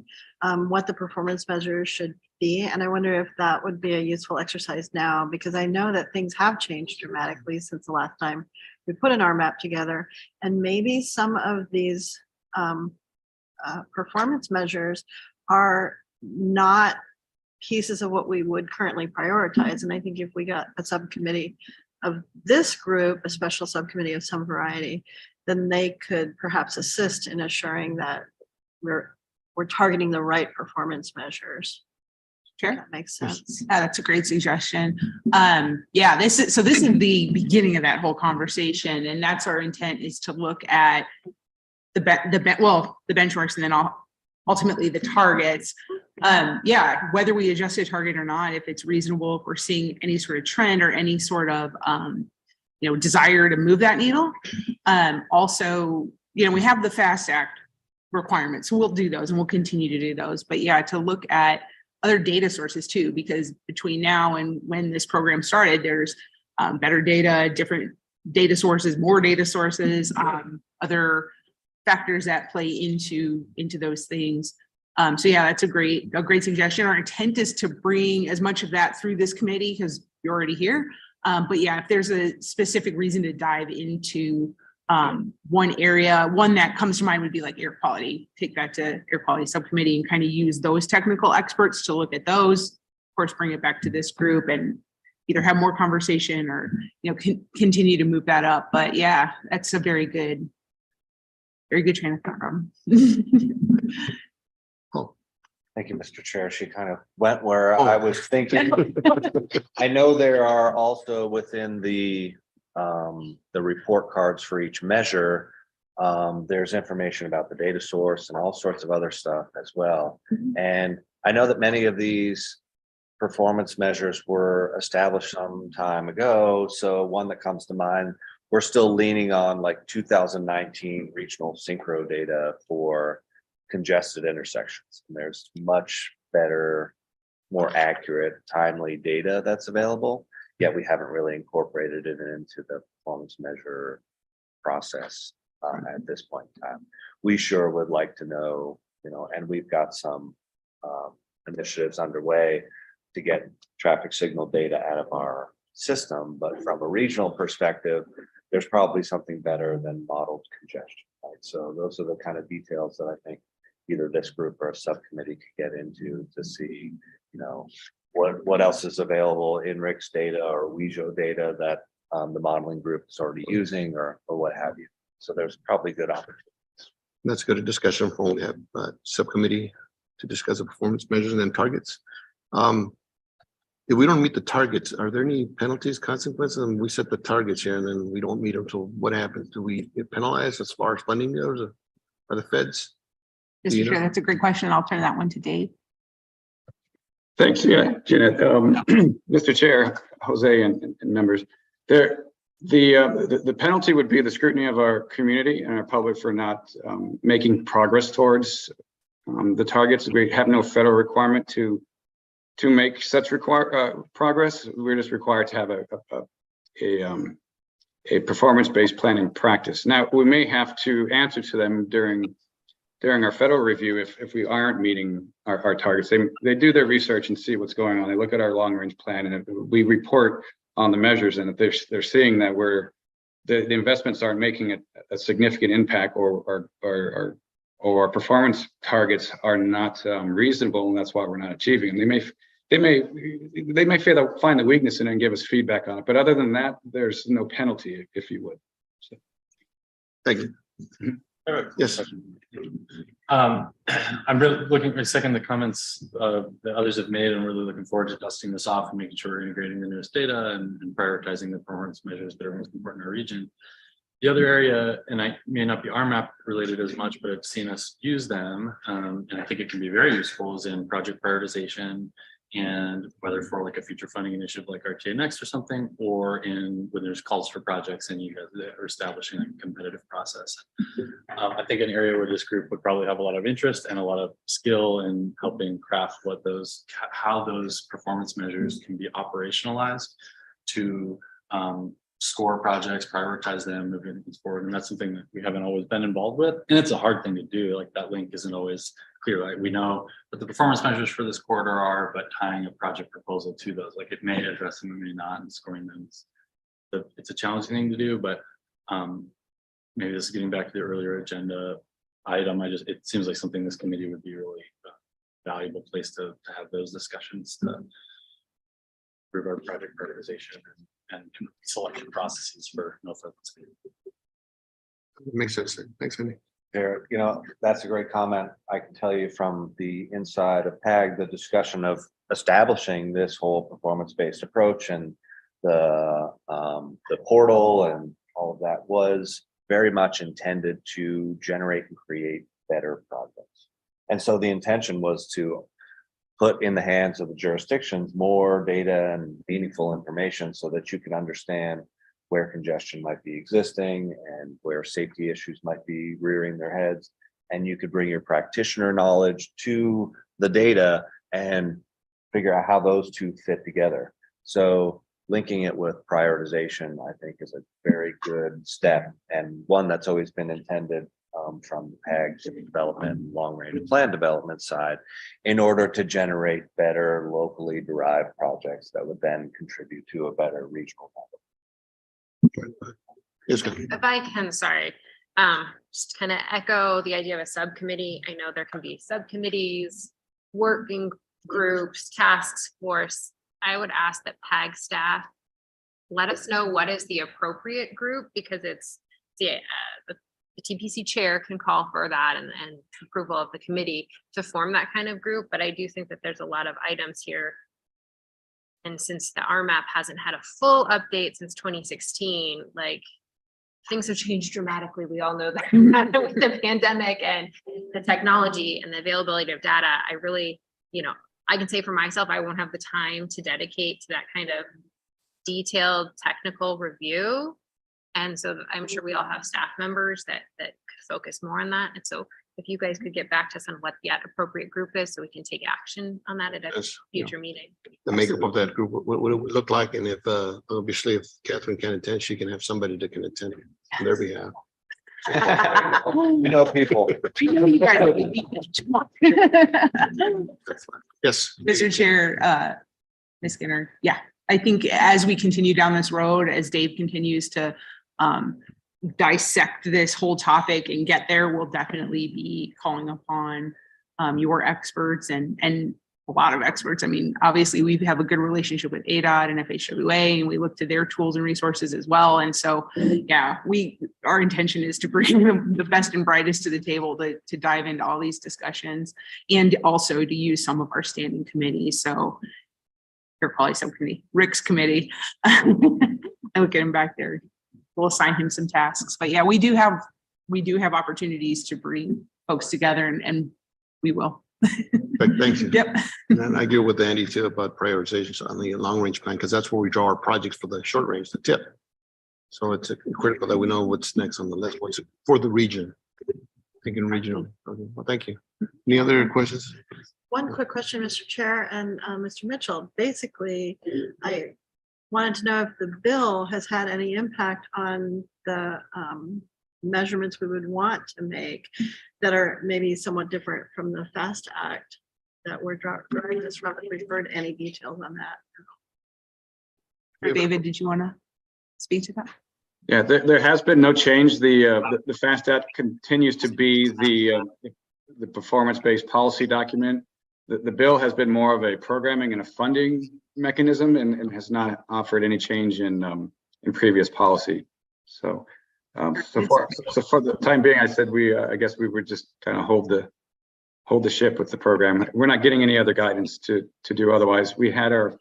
what the performance measures should be. And I wonder if that would be a useful exercise now, because I know that things have changed dramatically since the last time we put an RMAP together. And maybe some of these performance measures are not pieces of what we would currently prioritize. And I think if we got a subcommittee of this group, a special subcommittee of some variety, then they could perhaps assist in assuring that we're targeting the right performance measures. Sure. That makes sense. Yeah, that's a great suggestion. Yeah, this is the beginning of that whole conversation, and that's our intent, is to look at the benchmarks and then ultimately the targets. Yeah, whether we adjust a target or not, if it's reasonable, if we're seeing any sort of trend or any sort of desire to move that needle. Also, we have the FAST Act requirements, so we'll do those and we'll continue to do those. But yeah, to look at other data sources too, because between now and when this program started, there's better data, different data sources, more data sources, other factors that play into those things. So yeah, that's a great suggestion. Our intent is to bring as much of that through this committee because you're already here. But yeah, if there's a specific reason to dive into one area, one that comes to mind would be like air quality. Take that to air quality subcommittee and kind of use those technical experts to look at those. Of course, bring it back to this group and either have more conversation or continue to move that up. But yeah, that's a very good train of thought. Thank you, Mr. Chair. She kind of went where I was thinking. I know there are also within the report cards for each measure, there's information about the data source and all sorts of other stuff as well. And I know that many of these performance measures were established some time ago. So one that comes to mind, we're still leaning on like 2019 regional synchro data for congested intersections. And there's much better, more accurate, timely data that's available, yet we haven't really incorporated it into the performance measure process at this point in time. We sure would like to know, and we've got some initiatives underway to get traffic signal data out of our system, but from a regional perspective, there's probably something better than modeled congestion, right? So those are the kind of details that I think either this group or a subcommittee could get into to see, what else is available in RICS data or WEJO data that the modeling group is already using or what have you. So there's probably good opportunities. That's good. A discussion for when we have subcommittee to discuss the performance measures and then targets. If we don't meet the targets, are there any penalties, consequences? And we set the targets here and then we don't meet them. So what happens? Do we get penalized as far as funding goes by the feds? Mr. Chair, that's a great question. I'll turn that one to Dave. Thanks, yeah, Janet. Mr. Chair, Jose and members, the penalty would be the scrutiny of our community and our public for not making progress towards the targets. We have no federal requirement to make such progress. We're just required to have a performance-based planning practice. Now, we may have to answer to them during our federal review if we aren't meeting our targets. They do their research and see what's going on. They look at our long-range plan and we report on the measures, and if they're seeing that we're the investments aren't making a significant impact, or our performance targets are not reasonable, and that's why we're not achieving them. They may find the weakness and then give us feedback on it, but other than that, there's no penalty, if you would. So. Thank you. Yes. I'm really looking for second the comments that others have made. I'm really looking forward to dusting this off and making sure we're integrating the newest data and prioritizing the performance measures that are most important in our region. The other area, and I may not be RMAP related as much, but I've seen us use them, and I think it can be very useful, is in project prioritization, and whether for like a future funding initiative like RTA Next or something, or in when there's calls for projects and you guys are establishing a competitive process. I think an area where this group would probably have a lot of interest and a lot of skill in helping craft how those performance measures can be operationalized to score projects, prioritize them, moving things forward. And that's something that we haven't always been involved with. And it's a hard thing to do. Like that link isn't always clear. Like we know what the performance measures for this quarter are, but tying a project proposal to those, like it may address them, it may not, and scoring them. It's a challenging thing to do, but maybe this is getting back to the earlier agenda item. It seems like something this committee would be really valuable place to have those discussions to improve our project prioritization and selection processes for no focus. Makes sense. Thanks, Andy. There, that's a great comment. I can tell you from the inside of PAG, the discussion of establishing this whole performance-based approach and the portal and all of that was very much intended to generate and create better projects. And so the intention was to put in the hands of the jurisdictions more data and meaningful information so that you can understand where congestion might be existing and where safety issues might be rearing their heads. And you could bring your practitioner knowledge to the data and figure out how those two fit together. So linking it with prioritization, I think, is a very good step, and one that's always been intended from the PAG development, long range plan development side, in order to generate better locally derived projects that would then contribute to a better regional model. If I can, sorry, just kind of echo the idea of a subcommittee. I know there can be subcommittees, working groups, task force. I would ask that PAG staff let us know what is the appropriate group, because it's the TPC chair can call for that and approval of the committee to form that kind of group. But I do think that there's a lot of items here. And since the RMAP hasn't had a full update since 2016, like things have changed dramatically. We all know that with the pandemic and the technology and the availability of data. I really, I can say for myself, I won't have the time to dedicate to that kind of detailed technical review. And so I'm sure we all have staff members that could focus more on that. And so if you guys could get back to us on what the appropriate group is, so we can take action on that at a future meeting. The makeup of that group, what it would look like, and if obviously if Catherine can attend, she can have somebody that can attend on their behalf. We know people. Yes. Mr. Chair, Ms. Skinner, yeah, I think as we continue down this road, as Dave continues to dissect this whole topic and get there, we'll definitely be calling upon your experts and a lot of experts. I mean, obviously we have a good relationship with ADOT and FHWA, and we look to their tools and resources as well. And so, yeah, our intention is to bring the best and brightest to the table to dive into all these discussions, and also to use some of our standing committees. So you're probably subcommittee, Rick's committee. I look at him back there. We'll assign him some tasks, but yeah, we do have opportunities to bring folks together, and we will. Thank you. Yep. And then I agree with Andy too about prioritizations on the long range plan, because that's where we draw our projects for the short range, the tip. So it's critical that we know what's next on the list, what's for the region. Thinking regional. Okay. Well, thank you. Any other questions? One quick question, Mr. Chair and Mr. Mitchell. Basically, I wanted to know if the bill has had any impact on the measurements we would want to make that are maybe somewhat different from the FAST Act that we're drawing this from. Referred any details on that? David, did you want to speak to that? Yeah, there has been no change. The FAST continues to be the performance-based policy document. The bill has been more of a programming and a funding mechanism and has not offered any change in previous policy. So, for the time being, I said I guess we would just kind of hold the ship with the program. We're not getting any other guidance to do otherwise. We had our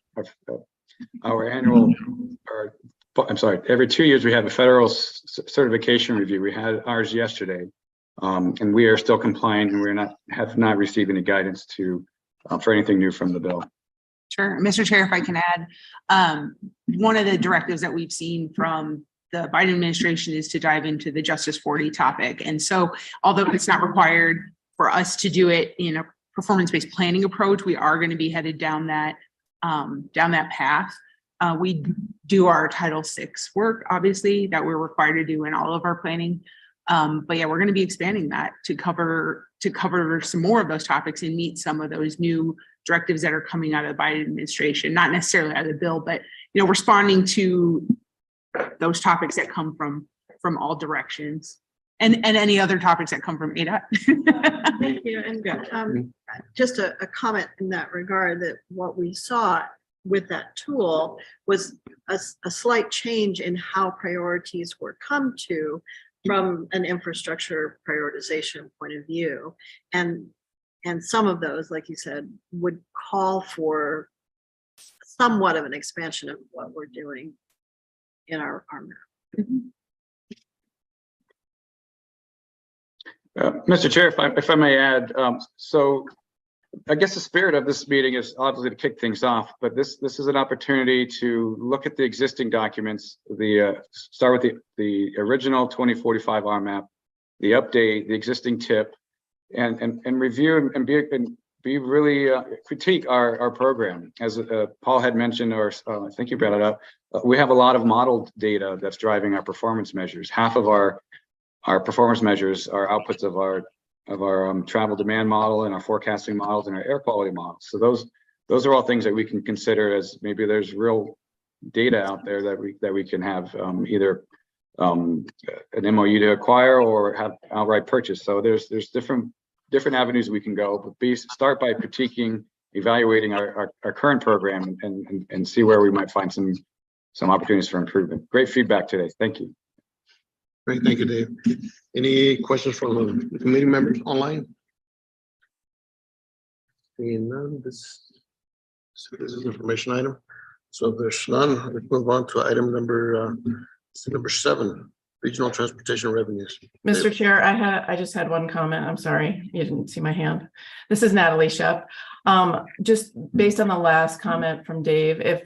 annual, I'm sorry, every 2 years we have a federal certification review. We had ours yesterday, and we are still compliant, and have not received any guidance for anything new from the bill. Sure. Mr. Chair, if I can add, one of the directives that we've seen from the Biden administration is to dive into the Justice 40 topic. And so although it's not required for us to do it in a performance-based planning approach, we are going to be headed down that path. We do our Title VI work, obviously, that we're required to do in all of our planning. But yeah, we're going to be expanding that to cover some more of those topics and meet some of those new directives that are coming out of the Biden administration, not necessarily out of the bill, but responding to those topics that come from all directions and any other topics that come from ADOT. Thank you. And just a comment in that regard, that what we saw with that tool was a slight change in how priorities were come to from an infrastructure prioritization point of view. And some of those, like you said, would call for somewhat of an expansion of what we're doing in our map. Mr. Chair, if I may add, so I guess the spirit of this meeting is obviously to kick things off, but this is an opportunity to look at the existing documents, start with the original 2045 RMAP, the update, the existing TIP, and review and be really critique our program. As Paul had mentioned, or I think you brought it up, we have a lot of modeled data that's driving our performance measures. Half of our performance measures are outputs of our travel demand model and our forecasting models and our air quality models. So those are all things that we can consider as maybe there's real data out there that we can have either an MOU to acquire or have outright purchase. So there's different avenues we can go, but start by critiquing, evaluating our current program and see where we might find some opportunities for improvement. Great feedback today. Thank you. Great, thank you, Dave. Any questions from the committee members online? Seeing none, this is an information item. So if there's none, let's move on to item number 7, regional transportation revenues. Mr. Chair, I just had one comment. I'm sorry, you didn't see my hand. This is Natalie Shep. Just based on the last comment from Dave, if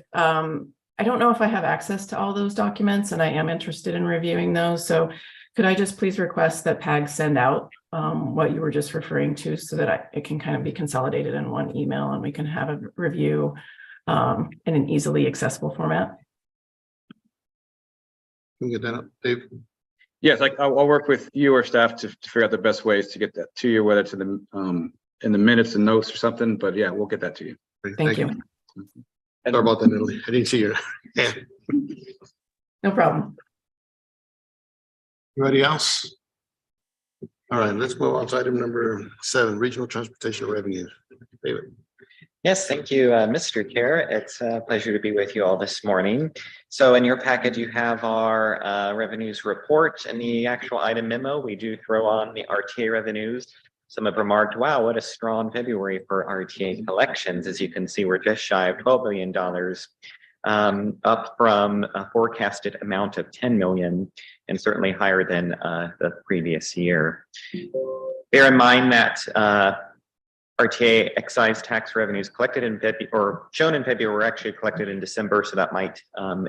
I don't know if I have access to all those documents, and I am interested in reviewing those. So could I just please request that PAG send out what you were just referring to, so that it can kind of be consolidated in one email and we can have a review in an easily accessible format? Can you get that up, Dave? Yes, I'll work with you or staff to figure out the best ways to get that to you, whether it's in the minutes and notes or something. But yeah, we'll get that to you. Great, Thank you. Sorry about that, Natalie. I didn't see your hand. No problem. Anybody else? All right, let's move on to item number 7, regional transportation revenues. David. Yes, thank you, Mr. Chair. It's a pleasure to be with you all this morning. So in your packet, you have our revenues report and the actual item memo. We do throw on the RTA revenues. Some have remarked, wow, what a strong February for RTA collections. As you can see, we're just shy of $12 billion, up from a forecasted amount of 10 million, and certainly higher than the previous year. Bear in mind that RTA excise tax revenues collected in February, or shown in February, were actually collected in December, so that might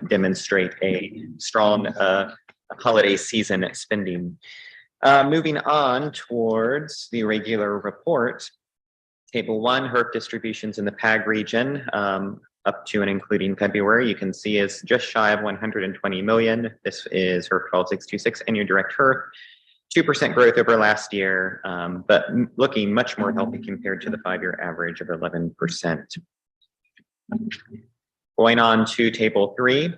demonstrate a strong holiday season spending. Moving on towards the regular report, Table 1, HERF distributions in the PAG region, up to and including February, you can see is just shy of 120 million. This is HERF 12626 and your direct HERF. 2% growth over last year, but looking much more healthy compared to the 5-year average of 11%. Going on to Table 3,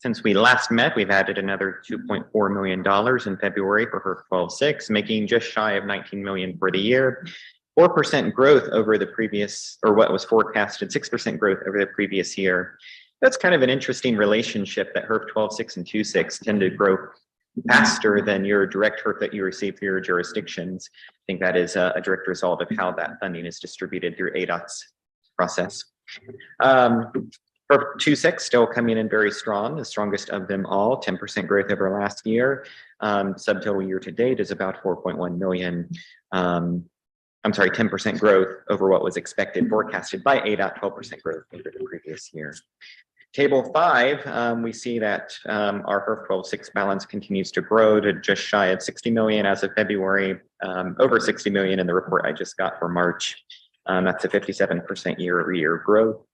Since we last met, we've added another $2.4 million in February for her 12-6, making just shy of 19 million for the year. 4% growth over the previous, or what was forecasted, 6% growth over the previous year. That's kind of an interesting relationship that HERF 12-6 and 2-6 tend to grow faster than your direct HERF that you receive for your jurisdictions. I think that is a direct result of how that funding is distributed through ADOT's process. HERF 2-6 still coming in very strong, the strongest of them all, 10% growth over last year. Subtotal year to date is about 4.1 million. I'm sorry, 10% growth over what was expected, forecasted by ADOT, 12% growth over the previous year. Table 5, we see that our HERF 12-6 balance continues to grow to just shy of 60 million as of February, over 60 million in the report I just got for March. That's a 57% year-over-year growth.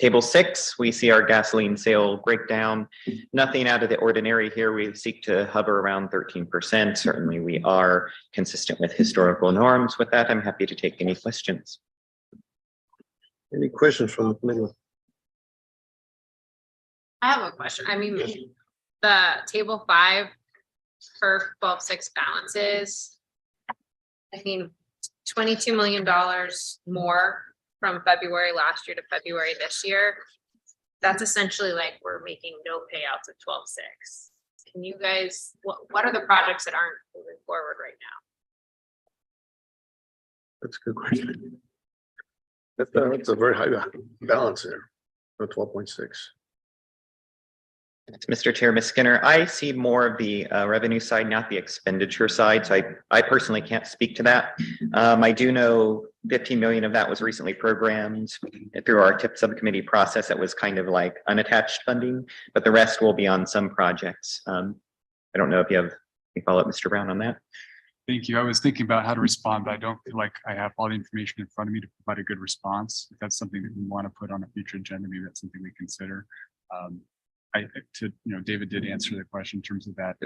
Table 6, we see our gasoline sale breakdown. Nothing out of the ordinary here. We seek to hover around 13%. Certainly we are consistent with historical norms. With that, I'm happy to take any questions. Any questions from the committee? I have a question. I mean, the table 5 for 12-6 balances, I mean, $22 million more from February last year to February this year. That's essentially like we're making no payouts of 12-6. Can you guys, what are the projects that aren't moving forward right now? That's a good question. That's a very high balance there, for 12.6. Mr. Chair, Ms. Skinner, I see more of the revenue side, not the expenditure side. So I personally can't speak to that. I do know 15 million of that was recently programmed through our TIP subcommittee process. That was kind of like unattached funding, but the rest will be on some projects. I don't know if you follow up, Mr. Brown, on that. Thank you. I was thinking about how to respond, but I don't feel like I have all the information in front of me to provide a good response. If that's something that we want to put on a future agenda, maybe that's something we consider. David did answer the question in terms of that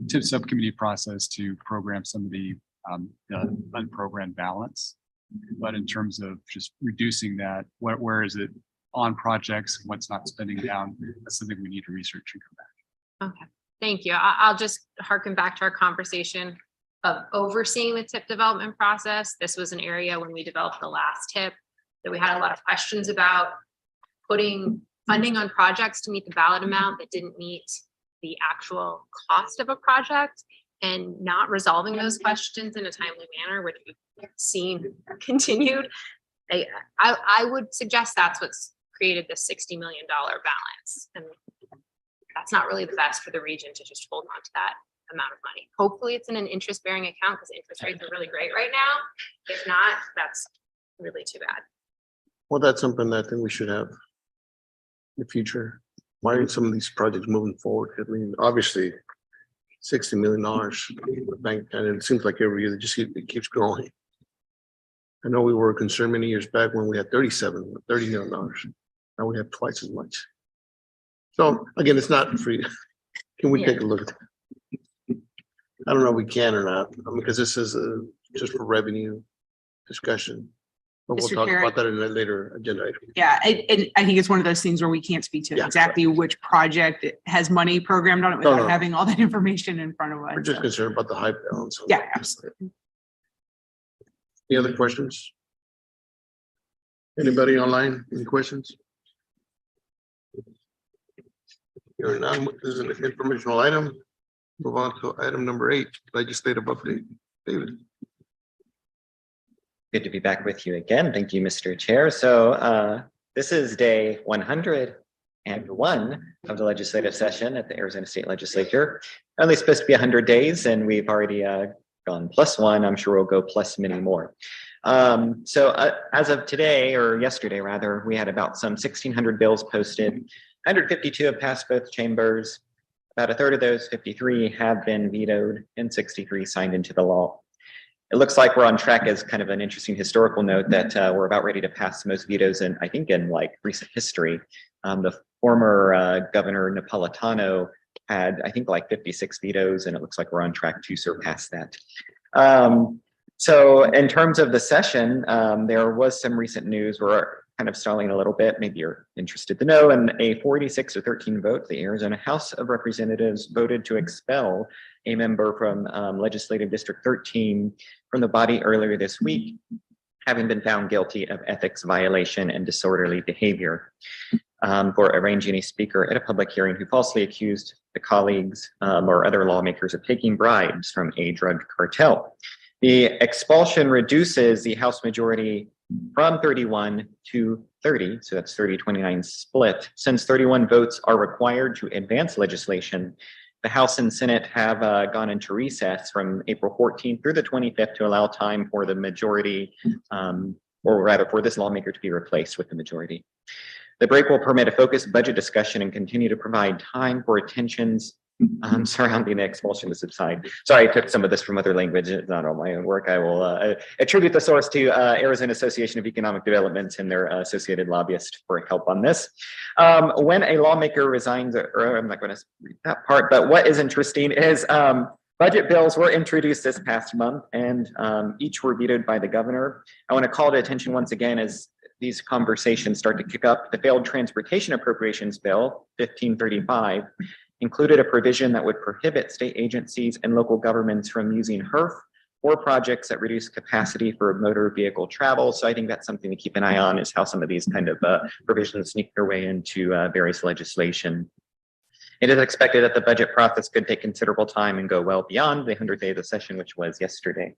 TIP subcommittee process to program some of the unprogrammed balance. But in terms of just reducing that, where is it on projects, what's not spending down, that's something we need to research and come back. Okay, thank you. I'll just harken back to our conversation of overseeing the TIP development process. This was an area when we developed the last TIP that we had a lot of questions about putting funding on projects to meet the ballot amount that didn't meet the actual cost of a project and not resolving those questions in a timely manner, which we've seen continued. I would suggest that's what's created the $60 million balance. And that's not really the best for the region to just hold on to that amount of money. Hopefully it's in an interest-bearing account because interest rates are really great right now. If not, that's really too bad. Well, that's something that I think we should have in the future. Why aren't some of these projects moving forward? I mean, obviously, $60 million in the bank, and it seems like every year it keeps growing. I know we were concerned many years back when we had $30 million. Now we have twice as much. So again, it's not free. Can we take a look at that? I don't know if we can or not, because this is just for revenue discussion. But we'll Mr. talk Chair, about that in a later agenda item. Yeah, and I think it's one of those things where we can't speak to Yeah, exactly which project has money programmed on it No, without no. having all that information in front of us. We're just So, concerned about the high balance. yeah, absolutely. Any other questions? Anybody online? Any questions? Hearing none, this is an informational item. Move on to item number 8, legislative update. David. Good to be back with you again. Thank you, Mr. Chair. So this is day 101 of the legislative session at the Arizona State Legislature. Only supposed to be 100 days, and we've already gone +1. I'm sure we'll go plus many more. So as of today, or yesterday rather, we had about some 1,600 bills posted. 152 have passed both chambers. About a third of those 53 have been vetoed and 63 signed into the law. It looks like we're on track as kind of an interesting historical note that we're about ready to pass the most vetoes in, I think, in like recent history. The former Governor Napolitano had, I think, like 56 vetoes, and it looks like we're on track to surpass that. So in terms of the session, there was some recent news where kind of stalling a little bit, maybe you're interested to know, in a 46-13 vote, the Arizona House of Representatives voted to expel a member from Legislative District 13 from the body earlier this week, having been found guilty of ethics violation and disorderly behavior for arranging a speaker at a public hearing who falsely accused the colleagues or other lawmakers of taking bribes from a drug cartel. The expulsion reduces the House majority from 31 to 30, so that's 30-29 split. Since 31 votes are required to advance legislation, the House and Senate have gone into recess from April 14th through the 25th to allow time for the majority, or rather for this lawmaker to be replaced with the majority. The break will permit a focused budget discussion and continue to provide time for attentions surrounding the expulsion to subside. Sorry, I took some of this from other language. It's not all my own work. I will attribute the source to Arizona Association of Economic Development and their associated lobbyist for help on this. When a lawmaker resigns, or I'm not going to read that part, but what is interesting is budget bills were introduced this past month, and each were vetoed by the governor. I want to call to attention once again as these conversations start to kick up. The failed transportation appropriations bill, 1535, included a provision that would prohibit state agencies and local governments from using HERF or projects that reduce capacity for motor vehicle travel. So I think that's something to keep an eye on, is how some of these kind of provisions sneak their way into various legislation. It is expected that the budget process could take considerable time and go well beyond the 100 days of session, which was yesterday.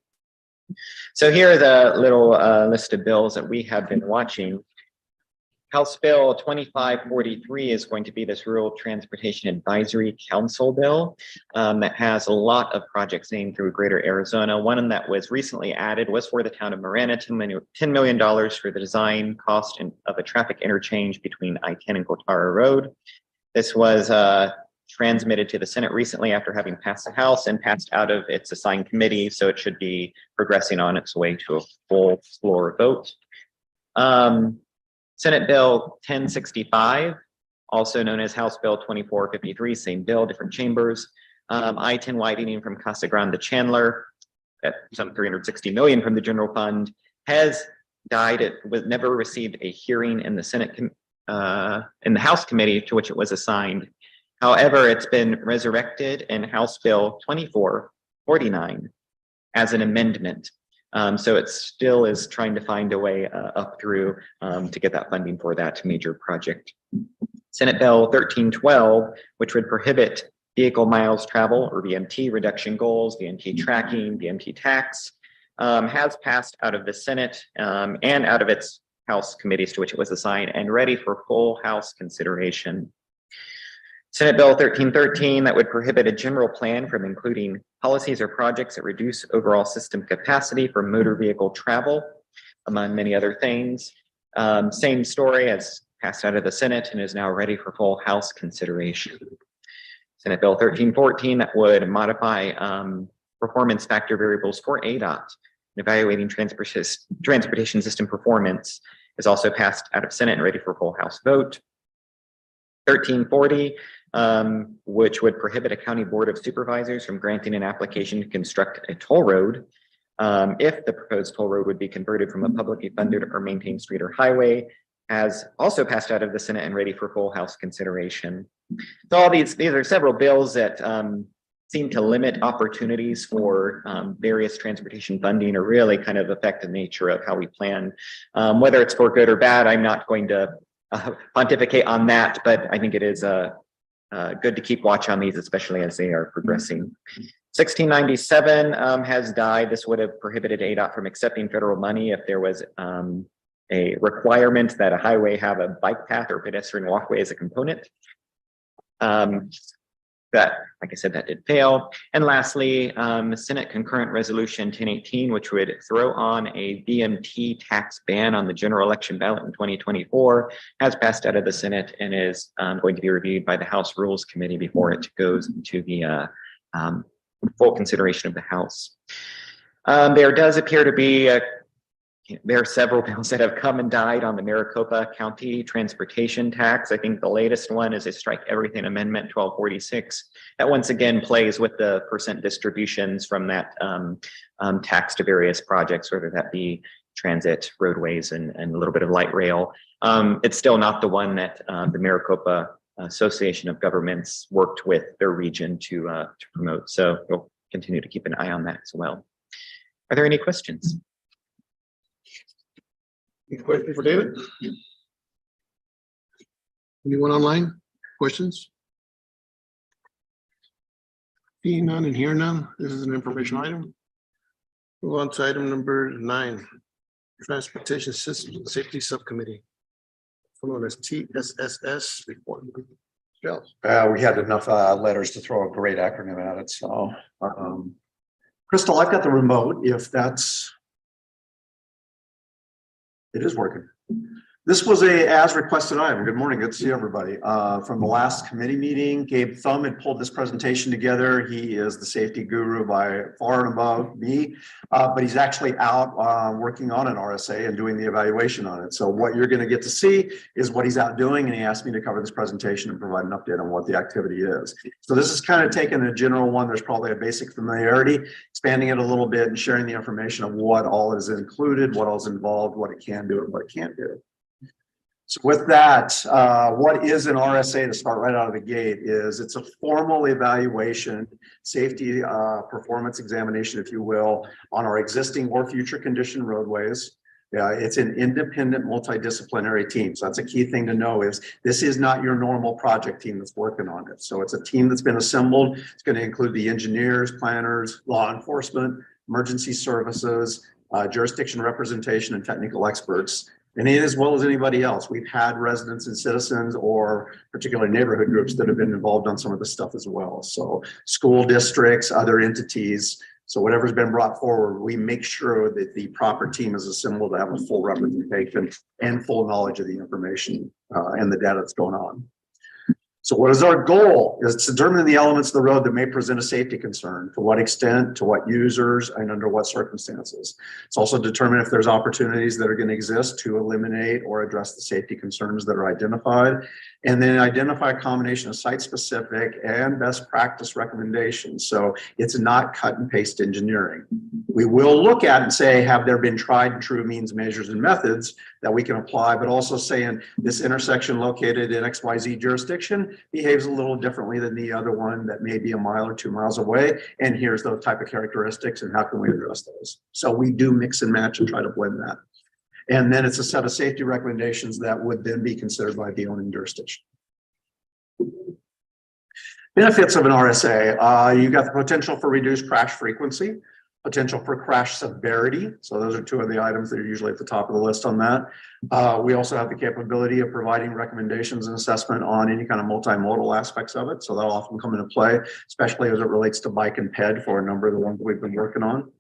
So here are the little list of bills that we have been watching. House Bill 2543 is going to be this Rural Transportation Advisory Council bill that has a lot of projects named through Greater Arizona. One that was recently added was for the town of Marana, $10 million for the design cost of a traffic interchange between I-10 and Kotara Road. This was transmitted to the Senate recently after having passed the House and passed out of its assigned committee, so it should be progressing on its way to a full floor vote. Senate Bill 1065, also known as House Bill 2453, same bill, different chambers. I-10 widening from Casa Grande to Chandler at some 360 million from the general fund has died. It was never received a hearing in the Senate, in the House committee to which it was assigned. However, it's been resurrected in House Bill 2449 as an amendment. So it still is trying to find a way up through to get that funding for that major project. Senate Bill 1312, which would prohibit vehicle miles travel or VMT reduction goals, VMT tracking, VMT tax, has passed out of the Senate and out of its House committees to which it was assigned and ready for full House consideration. Senate Bill 1313 that would prohibit a general plan from including policies or projects that reduce overall system capacity for motor vehicle travel, among many other things. Same story, as passed out of the Senate and is now ready for full House consideration. Senate Bill 1314 that would modify performance factor variables for ADOT, evaluating transportation system performance, is also passed out of Senate and ready for full House vote. 1340, which would prohibit a county board of supervisors from granting an application to construct a toll road if the proposed toll road would be converted from a publicly funded or maintained street or highway, has also passed out of the Senate and ready for full House consideration. So all these are several bills that seem to limit opportunities for various transportation funding, or really kind of affect the nature of how we plan. Whether it's for good or bad, I'm not going to pontificate on that, but I think it is good to keep watch on these, especially as they are progressing. 1697 has died. This would have prohibited ADOT from accepting federal money if there was a requirement that a highway have a bike path or pedestrian walkway as a component. That, like I said, that did fail. And lastly, Senate Concurrent Resolution 1018, which would throw on a VMT tax ban on the general election ballot in 2024, has passed out of the Senate and is going to be reviewed by the House Rules Committee before it goes into the full consideration of the House. There does appear to be there are several bills that have come and died on the Maricopa County transportation tax. I think the latest one is a strike everything amendment 1246 that once again plays with the percent distributions from that tax to various projects, whether that be transit, roadways, and a little bit of light rail. It's still not the one that the Maricopa Association of Governments worked with their region to promote. So we'll continue to keep an eye on that as well. Are there any questions? Any question for David? Anyone online? Questions? Seeing none and hearing none, this is an information item. Move on to item number 9, Transportation System Safety Subcommittee, known as TSSS report. We had enough letters to throw a great acronym at it, so. Crystal, I've got the remote, if that's. It is working. This was a as requested item. Good morning, good to see everybody. From the last committee meeting, Gabe Thumb had pulled this presentation together. He is the safety guru by far and above me, but he's actually out working on an RSA and doing the evaluation on it. So what you're going to get to see is what he's out doing, and he asked me to cover this presentation and provide an update on what the activity is. So this is kind of taking a general one. There's probably a basic familiarity, expanding it a little bit and sharing the information of what all is included, what all is involved, what it can do and what it can't do. So with that, what is an RSA to start right out of the gate is it's a formal evaluation, safety performance examination, if you will, on our existing or future condition roadways. It's an independent multidisciplinary team. So that's a key thing to know is this is not your normal project team that's working on it. So it's a team that's been assembled. It's going to include the engineers, planners, law enforcement, emergency services, jurisdiction representation, and technical experts. And as well as anybody else, we've had residents and citizens or particular neighborhood groups that have been involved on some of this stuff as well. So school districts, other entities. So whatever's been brought forward, we make sure that the proper team is assembled to have a full representation and full knowledge of the information and the data that's going on. So what is our goal? Is to determine the elements of the road that may present a safety concern, to what extent, to what users, and under what circumstances. It's also determine if there's opportunities that are going to exist to eliminate or address the safety concerns that are identified, and then identify a combination of site-specific and best practice recommendations. So it's not cut and paste engineering. We will look at and say, have there been tried and true means, measures, and methods that we can apply, but also saying this intersection located in XYZ jurisdiction behaves a little differently than the other one that may be a mile or 2 miles away. And here's those type of characteristics and how can we address those? So we do mix and match and try to blend that. And then it's a set of safety recommendations that would then be considered by the owning jurisdiction. Benefits of an RSA, you've got the potential for reduced crash frequency, potential for crash severity. So those are two of the items that are usually at the top of the list on that. We also have the capability of providing recommendations and assessment on any kind of multimodal aspects of it. So that'll often come into play, especially as it relates to bike and PED for a number of the ones we've been working on.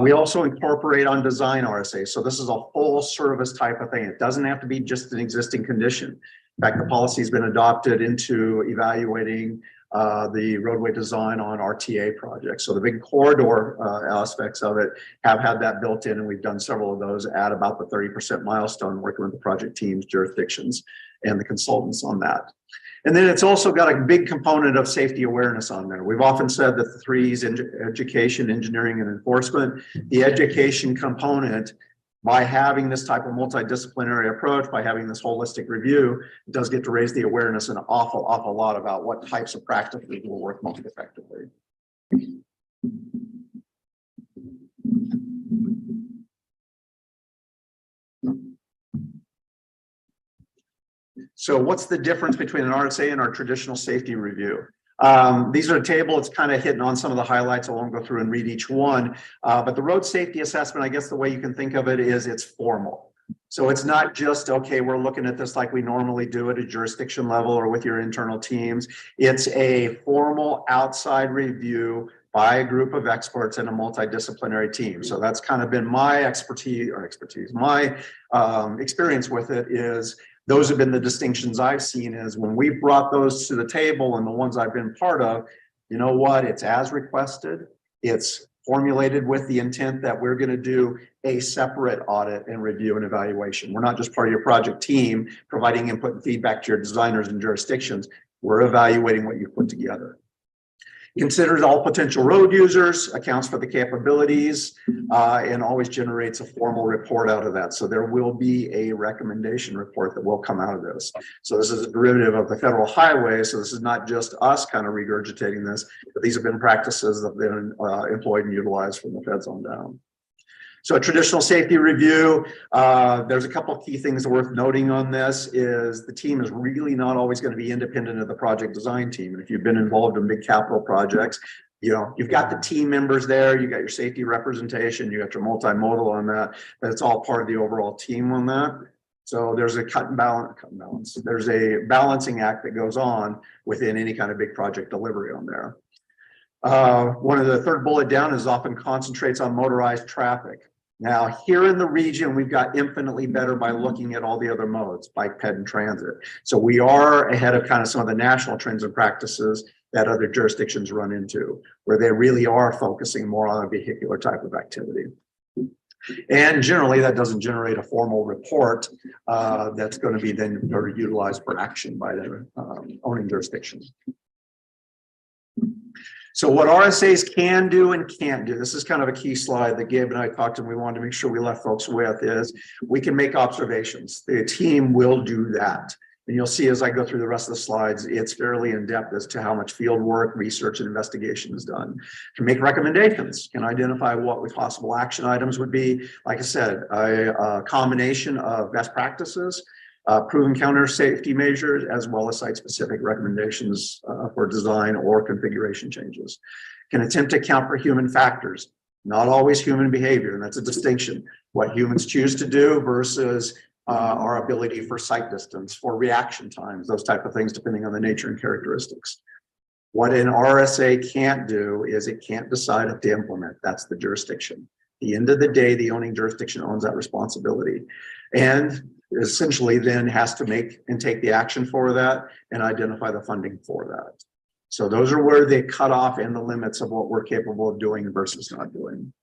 We also incorporate on design RSA. So this is a full service type of thing. It doesn't have to be just an existing condition. In fact, the policy has been adopted into evaluating the roadway design on RTA projects. So the big corridor aspects of it have had that built in, and we've done several of those at about the 30% milestone, working with the project teams, jurisdictions, and the consultants on that. And then it's also got a big component of safety awareness on there. We've often said that the three is education, engineering, and enforcement. The education component, by having this type of multidisciplinary approach, by having this holistic review, it does get to raise the awareness an awful lot about what types of practices will work most effectively. So what's the difference between an RSA and our traditional safety review? These are a table. It's kind of hitting on some of the highlights. I won't go through and read each one, but the road safety assessment, I guess the way you can think of it is it's formal. So it's not just, okay, we're looking at this like we normally do at a jurisdiction level or with your internal teams. It's a formal outside review by a group of experts and a multidisciplinary team. So that's kind of been my my experience with it is those have been the distinctions I've seen is when we've brought those to the table and the ones I've been part of, you know what, it's as requested, it's formulated with the intent that we're going to do a separate audit and review and evaluation. We're not just part of your project team providing input and feedback to your designers and jurisdictions. We're evaluating what you've put together. Considers all potential road users, accounts for the capabilities, and always generates a formal report out of that. So there will be a recommendation report that will come out of this. So this is a derivative of the federal highway. So this is not just us kind of regurgitating this, but these have been practices that have been employed and utilized from the feds on down. So a traditional safety review, there's a couple of key things worth noting on this is the team is really not always going to be independent of the project design team. And if you've been involved in big capital projects, you know, you've got the team members there, you got your safety representation, you got your multimodal on that, but it's all part of the overall team on that. So there's a cut and balance. There's a balancing act that goes on within any kind of big project delivery on there. One of the third bullet down is often concentrates on motorized traffic. Now here in the region, we've got infinitely better by looking at all the other modes, bike, ped, and transit. So we are ahead of kind of some of the national trends and practices that other jurisdictions run into, where they really are focusing more on a vehicular type of activity. And generally that doesn't generate a formal report that's going to be then utilized for action by the owning jurisdiction. So what RSAs can do and can't do, this is kind of a key slide that Gabe and I talked and we wanted to make sure we left folks with is we can make observations. The team will do that. And you'll see as I go through the rest of the slides, it's fairly in-depth as to how much field work, research, and investigation is done. Can make recommendations, can identify what possible action items would be. Like I said, a combination of best practices, proven counter safety measures, as well as site-specific recommendations for design or configuration changes. Can attempt to account for human factors, not always human behavior, and that's a distinction. What humans choose to do versus our ability for sight distance, for reaction times, those type of things, depending on the nature and characteristics. What an RSA can't do is it can't decide if to implement. That's the jurisdiction. At the end of the day, the owning jurisdiction owns that responsibility. And essentially then has to make and take the action for that and identify the funding for that. So those are where they cut off and the limits of what we're capable of doing versus not doing.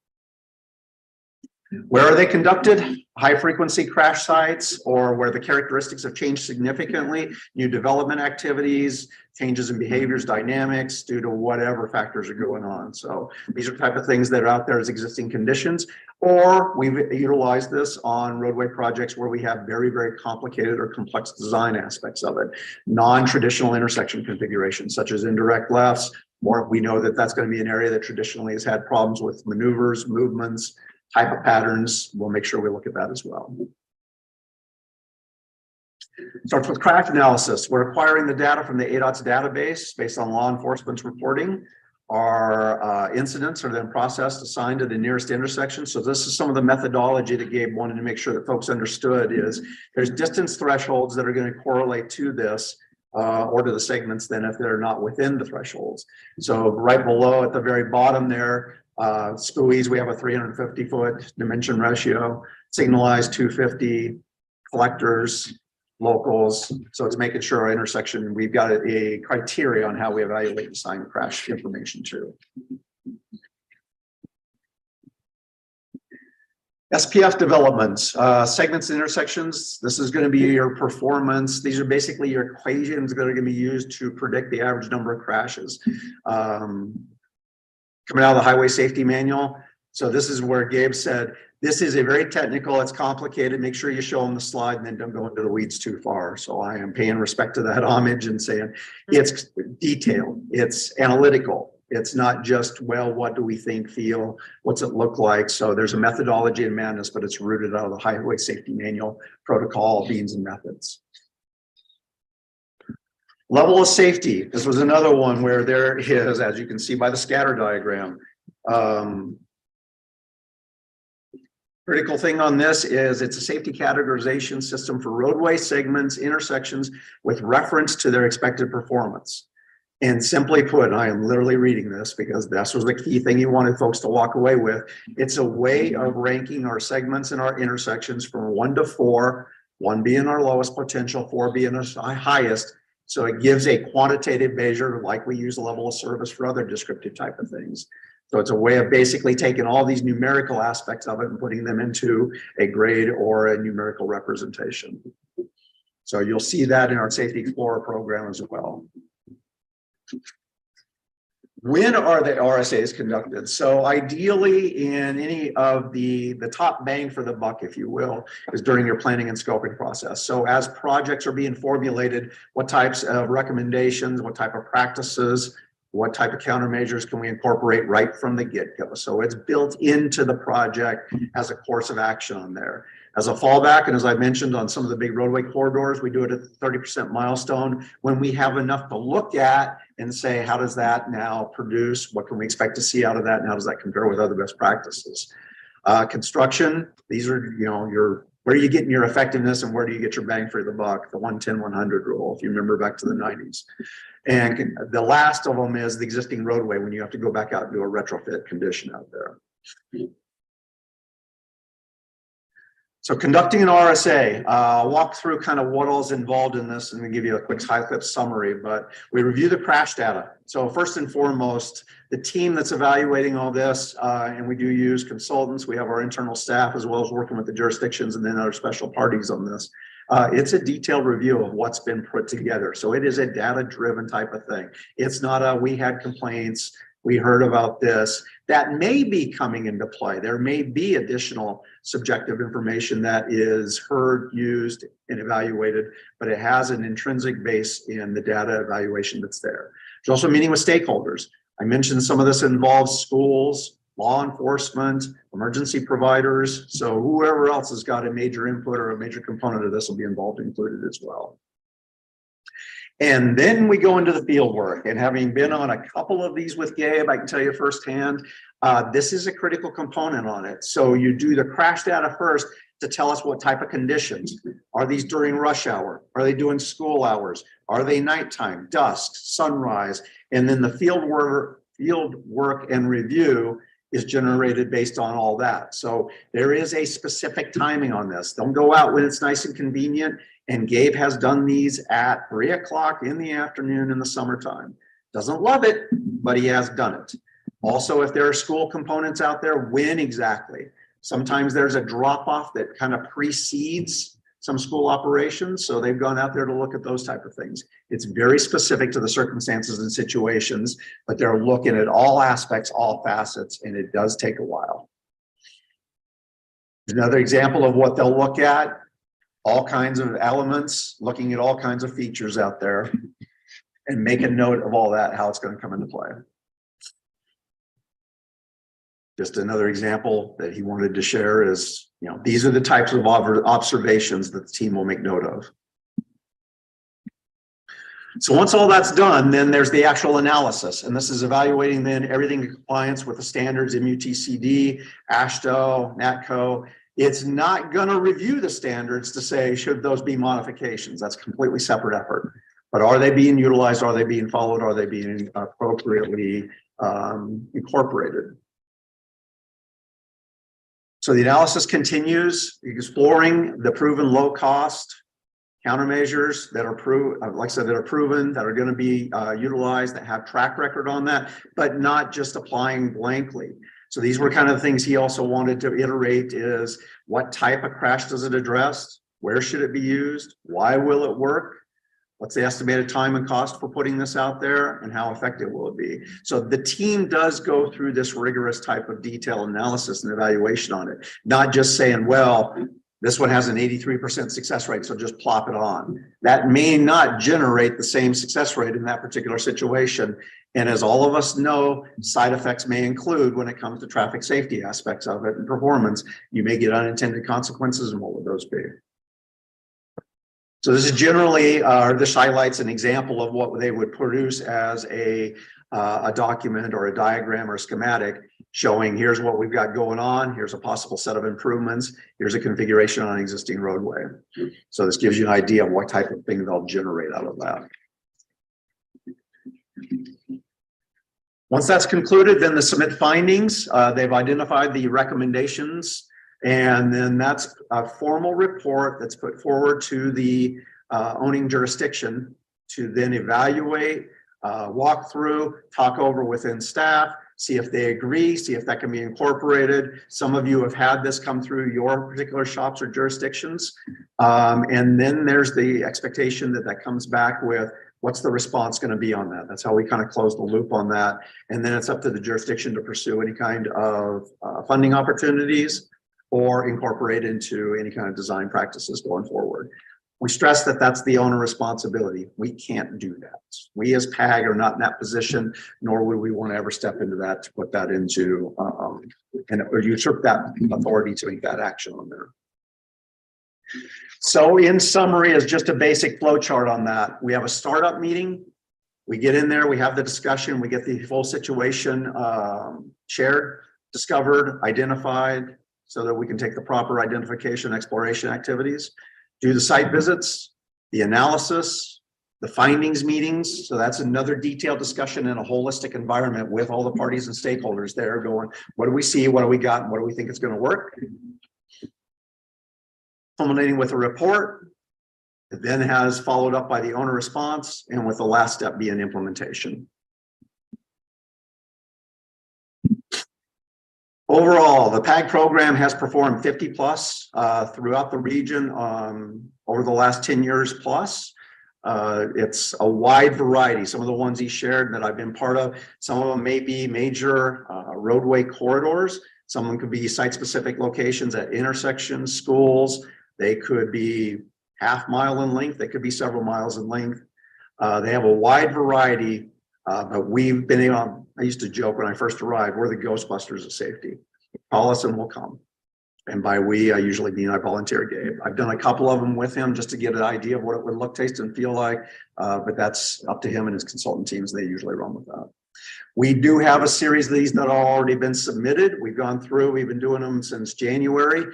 Where are they conducted? High frequency crash sites or where the characteristics have changed significantly, new development activities, changes in behaviors, dynamics due to whatever factors are going on. So these are type of things that are out there as existing conditions, or we've utilized this on roadway projects where we have very, very complicated or complex design aspects of it. Non-traditional intersection configurations such as indirect lefts, or we know that that's going to be an area that traditionally has had problems with maneuvers, movements, type of patterns. We'll make sure we look at that as well. Starts with crash analysis. We're acquiring the data from the ADOT's database based on law enforcement's reporting. Our incidents are then processed, assigned to the nearest intersection. So this is some of the methodology that Gabe wanted to make sure that folks understood is there's distance thresholds that are going to correlate to this or to the segments then if they're not within the thresholds. So right below at the very bottom there, SPUIs, we have a 350-foot dimension ratio, signalized 250, collectors, locals. So it's making sure our intersection, we've got a criteria on how we evaluate and assign crash information to. SPF developments, segments and intersections. This is going to be your performance. These are basically your equations that are going to be used to predict the average number of crashes. Coming out of the highway safety manual. So this is where Gabe said, this is a very technical, it's complicated. Make sure you show them the slide and then don't go into the weeds too far. So I am paying respect to that homage and saying it's detailed, it's analytical. It's not just, well, what do we think, feel, what's it look like? So there's a methodology in madness, but it's rooted out of the highway safety manual protocol, means and methods. Level of safety. This was another one where there is, as you can see by the scatter diagram, critical thing on this is it's a safety categorization system for roadway segments, intersections with reference to their expected performance. And simply put, I am literally reading this because this was the key thing you wanted folks to walk away with. It's a way of ranking our segments and our intersections from 1 to 4, 1 being our lowest potential, 4 being our highest. So it gives a quantitative measure like we use a level of service for other descriptive type of things. So it's a way of basically taking all these numerical aspects of it and putting them into a grade or a numerical representation. So you'll see that in our Safety Explorer program as well. When are the RSAs conducted? So ideally in any of the top bang for the buck, if you will, is during your planning and scoping process. So as projects are being formulated, what types of recommendations, what type of practices, what type of countermeasures can we incorporate right from the get-go? So it's built into the project as a course of action on there. As a fallback, and as I mentioned on some of the big roadway corridors, we do it at the 30% milestone when we have enough to look at and say, how does that now produce? What can we expect to see out of that? And how does that compare with other best practices? Construction, these are, you know, where are you getting your effectiveness and where do you get your bang for the buck? The 110-100 rule, if you remember back to the 90s. And the last of them is the existing roadway when you have to go back out and do a retrofit condition out there. So conducting an RSA, I'll walk through kind of what all's involved in this and give you a quick high-clip summary, but we review the crash data. So first and foremost, the team that's evaluating all this, and we do use consultants, we have our internal staff as well as working with the jurisdictions and then other special parties on this. It's a detailed review of what's been put together. So it is a data-driven type of thing. It's not a, we had complaints, we heard about this. That may be coming into play. There may be additional subjective information that is heard, used, and evaluated, but it has an intrinsic base in the data evaluation that's there. There's also meeting with stakeholders. I mentioned some of this involves schools, law enforcement, emergency providers. So whoever else has got a major input or a major component of this will be involved, included as well. And then we go into the field work, and having been on a couple of these with Gabe, I can tell you firsthand, this is a critical component on it. So you do the crash data first to tell us what type of conditions. Are these during rush hour? Are they doing school hours? Are they nighttime, dusk, sunrise? And then the field work and review is generated based on all that. So there is a specific timing on this. Don't go out when it's nice and convenient. And Gabe has done these at 3 o'clock in the afternoon in the summertime. Doesn't love it, but he has done it. Also, if there are school components out there, when exactly? Sometimes there's a drop off that kind of precedes some school operations. So they've gone out there to look at those type of things. It's very specific to the circumstances and situations, but they're looking at all aspects, all facets, and it does take a while. Another example of what they'll look at, all kinds of elements, looking at all kinds of features out there and make a note of all that, how it's going to come into play. Just another example that he wanted to share is, you know, these are the types of observations that the team will make note of. So once all that's done, then there's the actual analysis. And this is evaluating then everything in compliance with the standards, MUTCD, AASHTO, NATCO. It's not going to review the standards to say, should those be modifications? That's a completely separate effort. But are they being utilized? Are they being followed? Are they being appropriately incorporated? So the analysis continues, exploring the proven low cost countermeasures that are like I said, that are proven, that are going to be utilized, that have track record on that, but not just applying blankly. So these were kind of the things he also wanted to iterate is what type of crash does it address? Where should it be used? Why will it work? What's the estimated time and cost for putting this out there, and how effective will it be? So the team does go through this rigorous type of detailed analysis and evaluation on it, not just saying, well, this one has an 83% success rate, so just plop it on. That may not generate the same success rate in that particular situation. And as all of us know, side effects may include when it comes to traffic safety aspects of it and performance. You may get unintended consequences, and what would those be? So this is generally, this highlights an example of what they would produce as a document or a diagram or a schematic showing here's what we've got going on, here's a possible set of improvements, here's a configuration on an existing roadway. So this gives you an idea of what type of thing they'll generate out of that. Once that's concluded, then the submit findings. They've identified the recommendations, and then that's a formal report that's put forward to the owning jurisdiction to then evaluate, walk through, talk over within staff, see if they agree, see if that can be incorporated. Some of you have had this come through your particular shops or jurisdictions. And then there's the expectation that that comes back with What's the response going to be on that? That's how we kind of close the loop on that. And then it's up to the jurisdiction to pursue any kind of funding opportunities or incorporate into any kind of design practices going forward. We stress that that's the owner responsibility. We can't do that. We as PAG are not in that position, nor would we want to ever step into that to put that into or usurp that authority to make that action on there. So in summary, as just a basic flow chart on that, we have a startup meeting. We get in there, we have the discussion, we get the full situation shared, discovered, identified, so that we can take the proper identification, exploration activities, do the site visits, the analysis, the findings meetings. So that's another detailed discussion in a holistic environment with all the parties and stakeholders there going, what do we see, what do we got, and what do we think it's going to work? Culminating with a report, it then has followed up by the owner response, and with the last step being implementation. Overall, the PAG program has performed 50 plus throughout the region over the last 10 years plus. It's a wide variety. Some of the ones he shared that I've been part of, some of them may be major roadway corridors. Some of them could be site-specific locations at intersections, schools. They could be half-mile in length. They could be several miles in length. They have a wide variety, but we've been able, I used to joke when I first arrived, we're the Ghostbusters of safety. Call us and we'll come. And by we, I usually mean I volunteer Gabe. I've done a couple of them with him just to get an idea of what it would look, taste, and feel like, but that's up to him and his consultant teams. They usually run with that. We do have a series of these that have already been submitted. We've gone through, we've been doing them since January.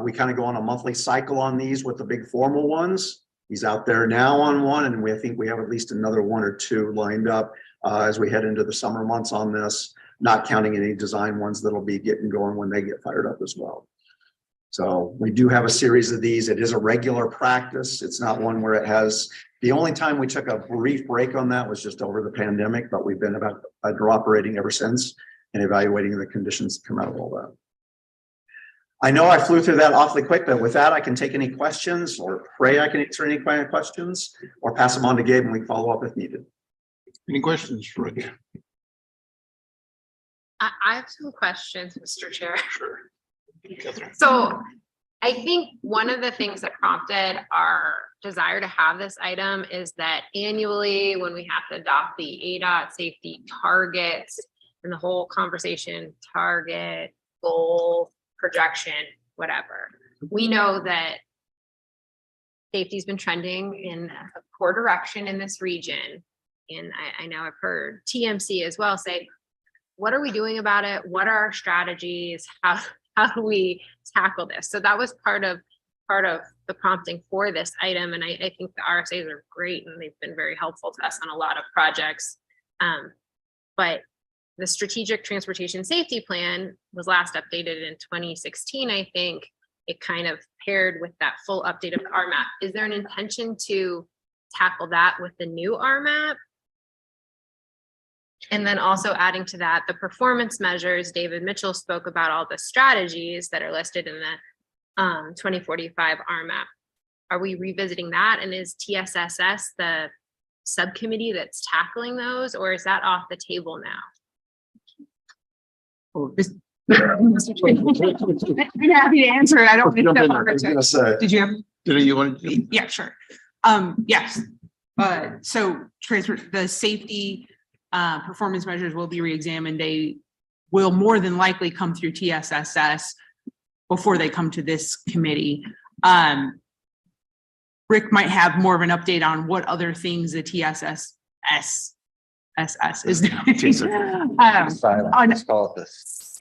We kind of go on a monthly cycle on these with the big formal ones. He's out there now on one, and I think we have at least another one or two lined up as we head into the summer months on this, not counting any design ones that'll be getting going when they get fired up as well. So we do have a series of these. It is a regular practice. It's not one where it has, the only time we took a brief break on that was just over the pandemic, but we've been about operating ever since and evaluating the conditions that come out of all that. I know I flew through that awfully quick, but with that, I can take any questions or pray I can answer any kind of questions or pass them on to Gabe and we can follow up if needed. Any questions, Rick? I have some questions, Mr. Chair. Sure. Catherine. So I think one of the things that prompted our desire to have this item is that annually when we have to adopt the ADOT safety targets and the whole conversation, target, goal, projection, whatever, we know that safety's been trending in a poor direction in this region. And I know I've heard TMC as well say, what are we doing about it? What are our strategies? How do we tackle this? So that was part of the prompting for this item. And I think the RSAs are great and they've been very helpful to us on a lot of projects. But the Strategic Transportation Safety Plan was last updated in 2016, I think. It kind of paired with that full update of the RMAP. Is there an intention to tackle that with the new RMAP? And then also adding to that, the performance measures, David Mitchell spoke about all the strategies that are listed in the 2045 RMAP. Are we revisiting that? And is TSSS the subcommittee that's tackling those, or is that off the table now? I'm happy to answer it. I don't. Jump in there. I was gonna say. Did you have? Did you want to? Yeah, sure. Yes. So the safety performance measures will be reexamined. They will more than likely come through TSSS before they come to this committee. Rick might have more of an update on what other things the TSSS is doing. Let's call it this.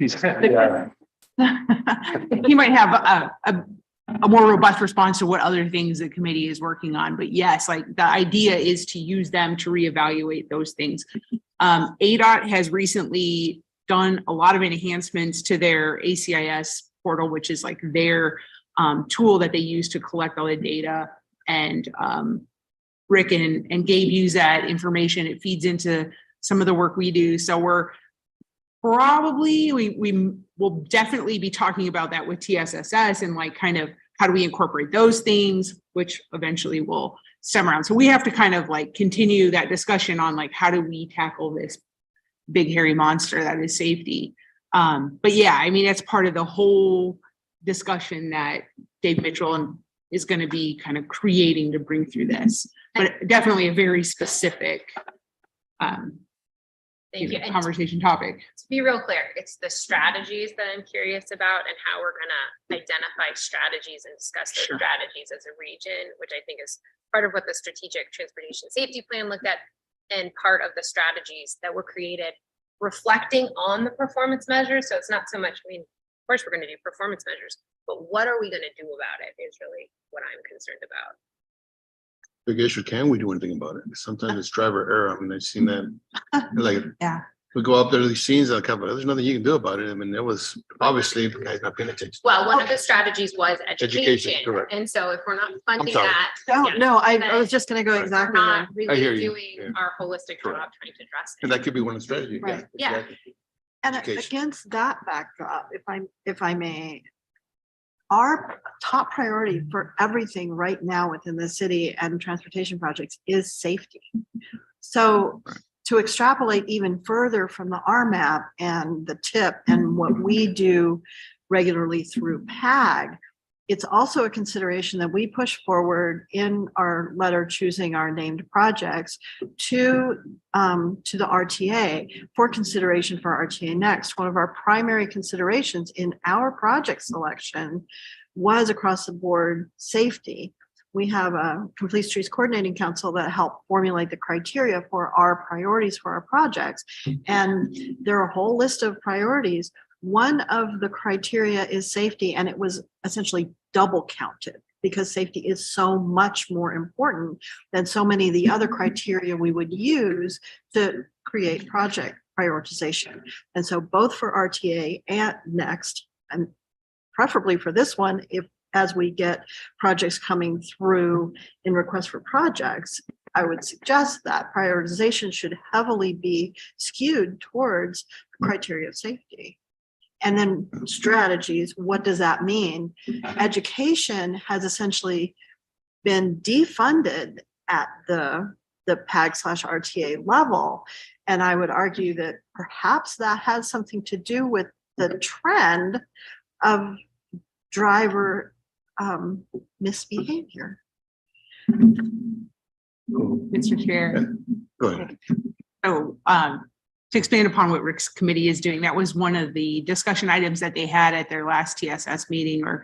He might have a more robust response to what other things the committee is working on. But yes, like the idea is to use them to reevaluate those things. ADOT has recently done a lot of enhancements to their ACIS portal, which is like their tool that they use to collect all the data. And Rick and Gabe use that information. It feeds into some of the work we do. So we're probably, we will definitely be talking about that with TSSS and like kind of how do we incorporate those things, which eventually will stem around. So we have to kind of like continue that discussion on like, how do we tackle this big hairy monster that is safety? But yeah, I mean, it's part of the whole discussion that Dave Mitchell is going to be kind of creating to bring through this, but definitely a very specific Thank you. And conversation topic. to be real clear, it's the strategies that I'm curious about and how we're gonna identify strategies and discuss those strategies as a region, which I think is part of what the strategic transportation safety plan looked at, and part of the strategies that were created reflecting on the performance measures. So it's not so much, I mean, of course we're gonna do performance measures, but what are we gonna do about it is really what I'm concerned about. Big issue, can we do anything about it? Sometimes it's driver error. I mean, I've seen that. Like, Yeah. we go up there to these scenes and cover, there's nothing you can do about it. I mean, there was obviously the guy's not paying attention. Well, one of the strategies was education. correct. And so if we're not funding sorry. that. No, yeah, no, I then was just gonna go we're exactly not there. I hear really you. doing Yeah. our holistic job Correct. trying to address And it. that could be one of the strategies. Right. Yeah. exactly. And Education. against that backdrop, if I may, our top priority for everything right now within the city and transportation projects is safety. So to extrapolate even further from the RMAP and the TIP and what we do regularly through PAG, it's also a consideration that we push forward in our letter choosing our named projects to the RTA for consideration for RTA Next. One of our primary considerations in our project selection was across the board safety. We have a Complete Streets Coordinating Council that helped formulate the criteria for our priorities for our projects. And there are a whole list of priorities. One of the criteria is safety, and it was essentially double counted because safety is so much more important than so many of the other criteria we would use to create project prioritization. And so both for RTA and Next, and preferably for this one, if as we get projects coming through in request for projects, I would suggest that prioritization should heavily be skewed towards the criteria of safety. And then strategies, what does that mean? Education has essentially been defunded at the PAG/RTA level. And I would argue that perhaps that has something to do with the trend of driver misbehavior. Mr. Chair. Go ahead. So, to expand upon what Rick's committee is doing, that was one of the discussion items that they had at their last TSS meeting was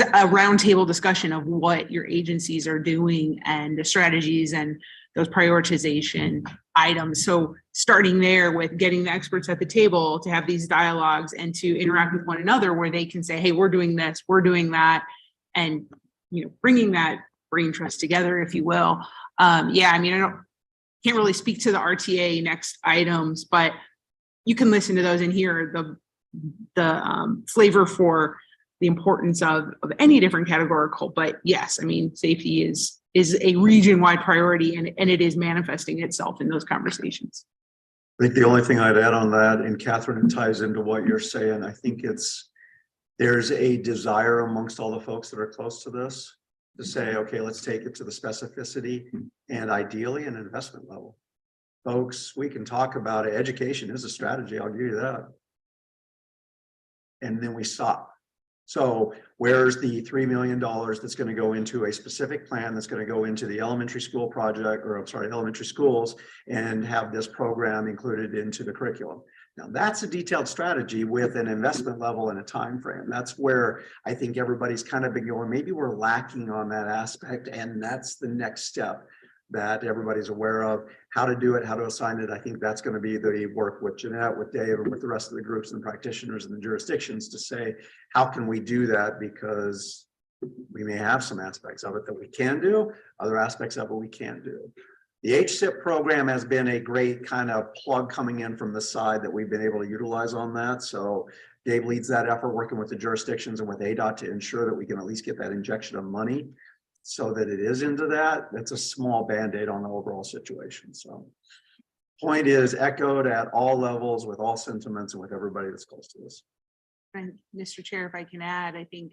a roundtable discussion of what your agencies are doing and the strategies and those prioritization items. So starting there with getting the experts at the table to have these dialogues and to interact with one another where they can say, hey, we're doing this, we're doing that, and bringing that brain trust together, if you will. Yeah, I mean, can't really speak to the RTA Next items, but you can listen to those and hear the flavor for the importance of any different categorical. But yes, I mean, safety is a region-wide priority, and it is manifesting itself in those conversations. I think the only thing I'd add on that, and Catherine, it ties into what you're saying, I think there's a desire amongst all the folks that are close to this to say, okay, let's take it to the specificity and ideally an investment level. Folks, we can talk about it. Education is a strategy, I'll give you that. And then we stop. So where's the $3 million that's going to go into a specific plan that's going to go into the elementary school project, or I'm sorry, elementary schools, and have this program included into the curriculum? Now that's a detailed strategy with an investment level and a time frame. That's where I think everybody's kind of been going, maybe we're lacking on that aspect, and that's the next step that everybody's aware of, how to do it, how to assign it. I think that's going to be the work with Jeanette, with Dave, and with the rest of the groups and practitioners and the jurisdictions to say, how can we do that? Because we may have some aspects of it that we can do, other aspects of it we can't do. The HSIP program has been a great kind of plug coming in from the side that we've been able to utilize on that. So Dave leads that effort, working with the jurisdictions and with ADOT to ensure that we can at least get that injection of money so that it is into that. That's a small Band-Aid on the overall situation. So point is echoed at all levels with all sentiments and with everybody that's close to this. And Mr. Chair, if I can add, I think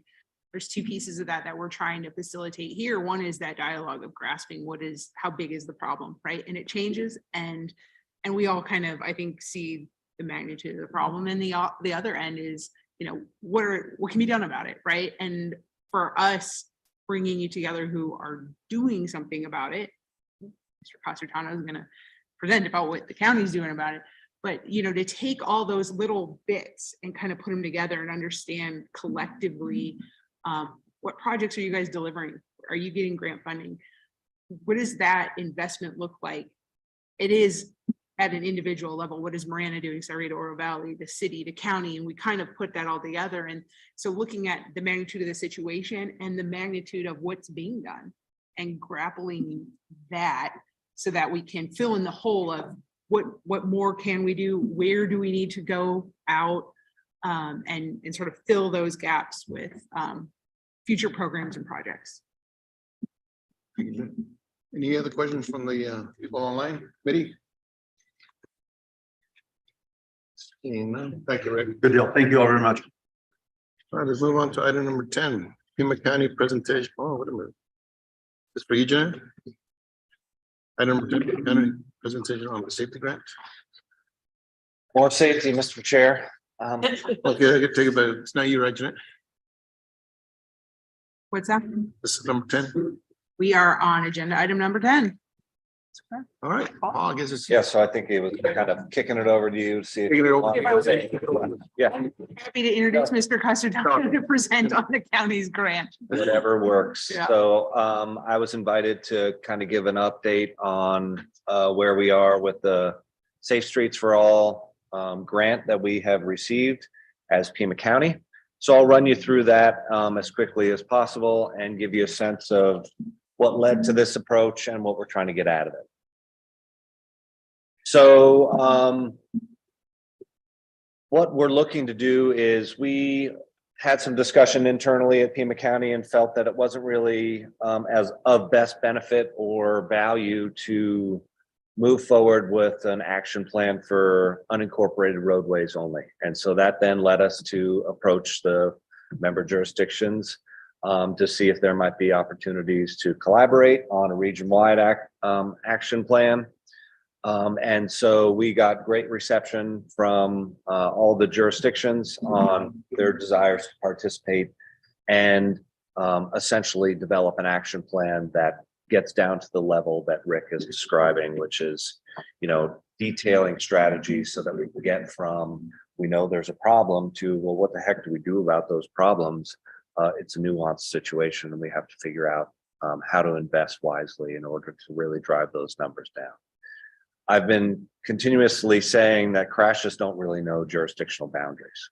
there's two pieces of that we're trying to facilitate here. One is that dialogue of grasping how big is the problem, right? And it changes, and we all kind of, I think, see the magnitude of the problem. And the other end is, what can be done about it, right? And for us, bringing you together who are doing something about it, Mr. Casertano is going to present about what the county's doing about it. But, to take all those little bits and kind of put them together and understand collectively, what projects are you guys delivering? Are you getting grant funding? What does that investment look like? It is at an individual level. What is Marana doing, Sarita, Oro Valley, the city, the county? And we kind of put that all together. And so looking at the magnitude of the situation and the magnitude of what's being done and grappling that so that we can fill in the hole of what more can we do? Where do we need to go out and sort of fill those gaps with future programs and projects? Any other questions from the people online? Mitty? Seeing none. Thank you, Rick. Good deal. Thank you all very much. All right, let's move on to item number 10, Pima County presentation. Oh, wait a minute. This for you, Jen? Item number 10, Pima County presentation on the safety grant. More safety, Mr. Chair. Okay, I can take it, but it's not you, right, Jeanette? What's that? This is number 10. We are on agenda item number 10. All right, Paul, I guess it's. Yeah, so I think it was kind of kicking it over to you to see. Kicking it over. Yeah, Happy to introduce Mr. Casertano to present on the county's grant. whatever works. Yeah. So I was invited to kind of give an update on where we are with the Safe Streets for All grant that we have received as Pima County. So I'll run you through that as quickly as possible and give you a sense of what led to this approach and what we're trying to get out of it. So what we're looking to do is we had some discussion internally at Pima County and felt that it wasn't really as of best benefit or value to move forward with an action plan for unincorporated roadways only. And so that then led us to approach the member jurisdictions to see if there might be opportunities to collaborate on a region-wide action plan. And so we got great reception from all the jurisdictions on their desires to participate and essentially develop an action plan that gets down to the level that Rick is describing, which is, detailing strategies so that we can get from, we know there's a problem, to, well, what the heck do we do about those problems? It's a nuanced situation and we have to figure out how to invest wisely in order to really drive those numbers down. I've been continuously saying that crashes don't really know jurisdictional boundaries.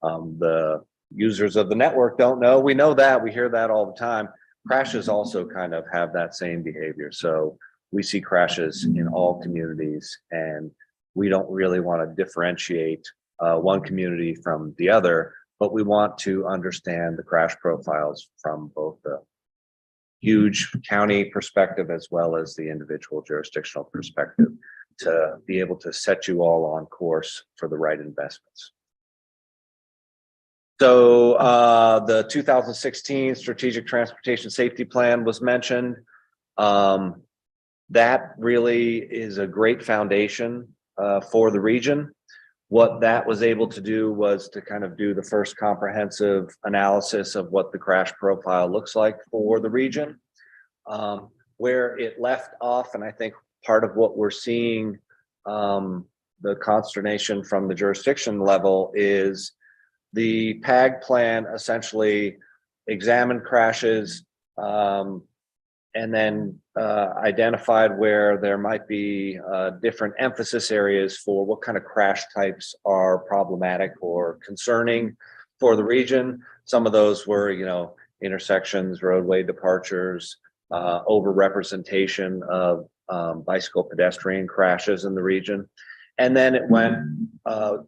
The users of the network don't know. We know that. We hear that all the time. Crashes also kind of have that same behavior. So we see crashes in all communities, and we don't really want to differentiate one community from the other, but we want to understand the crash profiles from both the huge county perspective as well as the individual jurisdictional perspective to be able to set you all on course for the right investments. So the 2016 Strategic Transportation Safety Plan was mentioned. That really is a great foundation for the region. What that was able to do was to kind of do the first comprehensive analysis of what the crash profile looks like for the region. Where it left off, and I think part of what we're seeing, the consternation from the jurisdiction level, is the PAG plan essentially examined crashes and then identified where there might be different emphasis areas for what kind of crash types are problematic or concerning for the region. Some of those were, intersections, roadway departures, overrepresentation of bicycle pedestrian crashes in the region. And then it went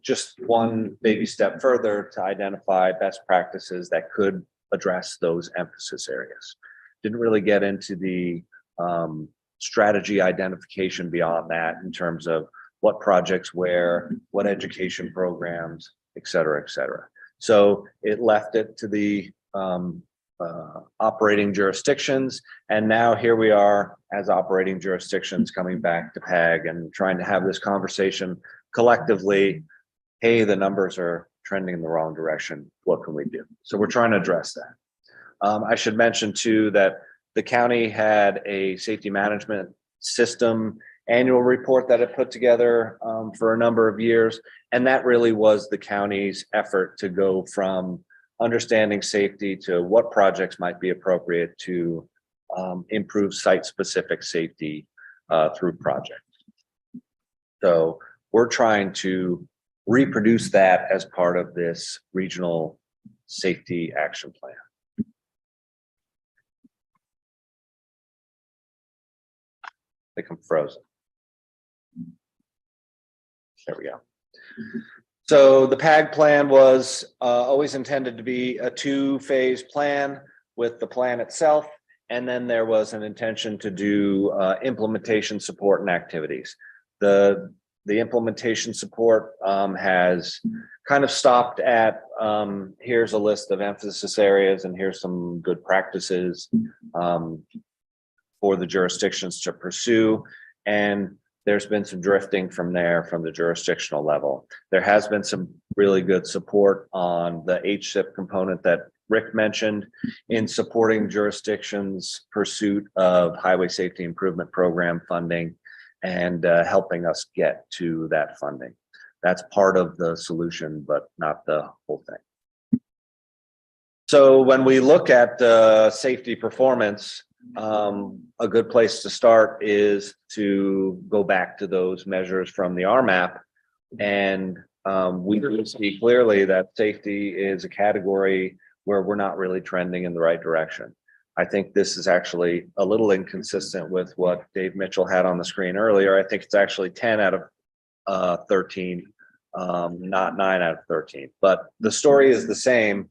just one baby step further to identify best practices that could address those emphasis areas. Didn't really get into the strategy identification beyond that in terms of what projects where, what education programs, et cetera, et cetera. So it left it to the operating jurisdictions. And now here we are as operating jurisdictions coming back to PAG and trying to have this conversation collectively. Hey, the numbers are trending in the wrong direction. What can we do? So we're trying to address that. I should mention too that the county had a safety management system annual report that it put together for a number of years. And that really was the county's effort to go from understanding safety to what projects might be appropriate to improve site-specific safety through projects. So we're trying to reproduce that as part of this regional safety action plan. I think I'm frozen. There we go. So the PAG plan was always intended to be a two-phase plan with the plan itself, and then there was an intention to do implementation support and activities. The implementation support has kind of stopped at here's a list of emphasis areas and here's some good practices for the jurisdictions to pursue, and there's been some drifting from there from the jurisdictional level. There has been some really good support on the HSIP component that Rick mentioned in supporting jurisdictions' pursuit of highway safety improvement program funding and helping us get to that funding. That's part of the solution, but not the whole thing. So when we look at safety performance, a good place to start is to go back to those measures from the RMAP, and we can see clearly that safety is a category where we're not really trending in the right direction. I think this is actually a little inconsistent with what Dave Mitchell had on the screen earlier. I think it's actually 10 out of 13, not 9 out of 13, but the story is the same.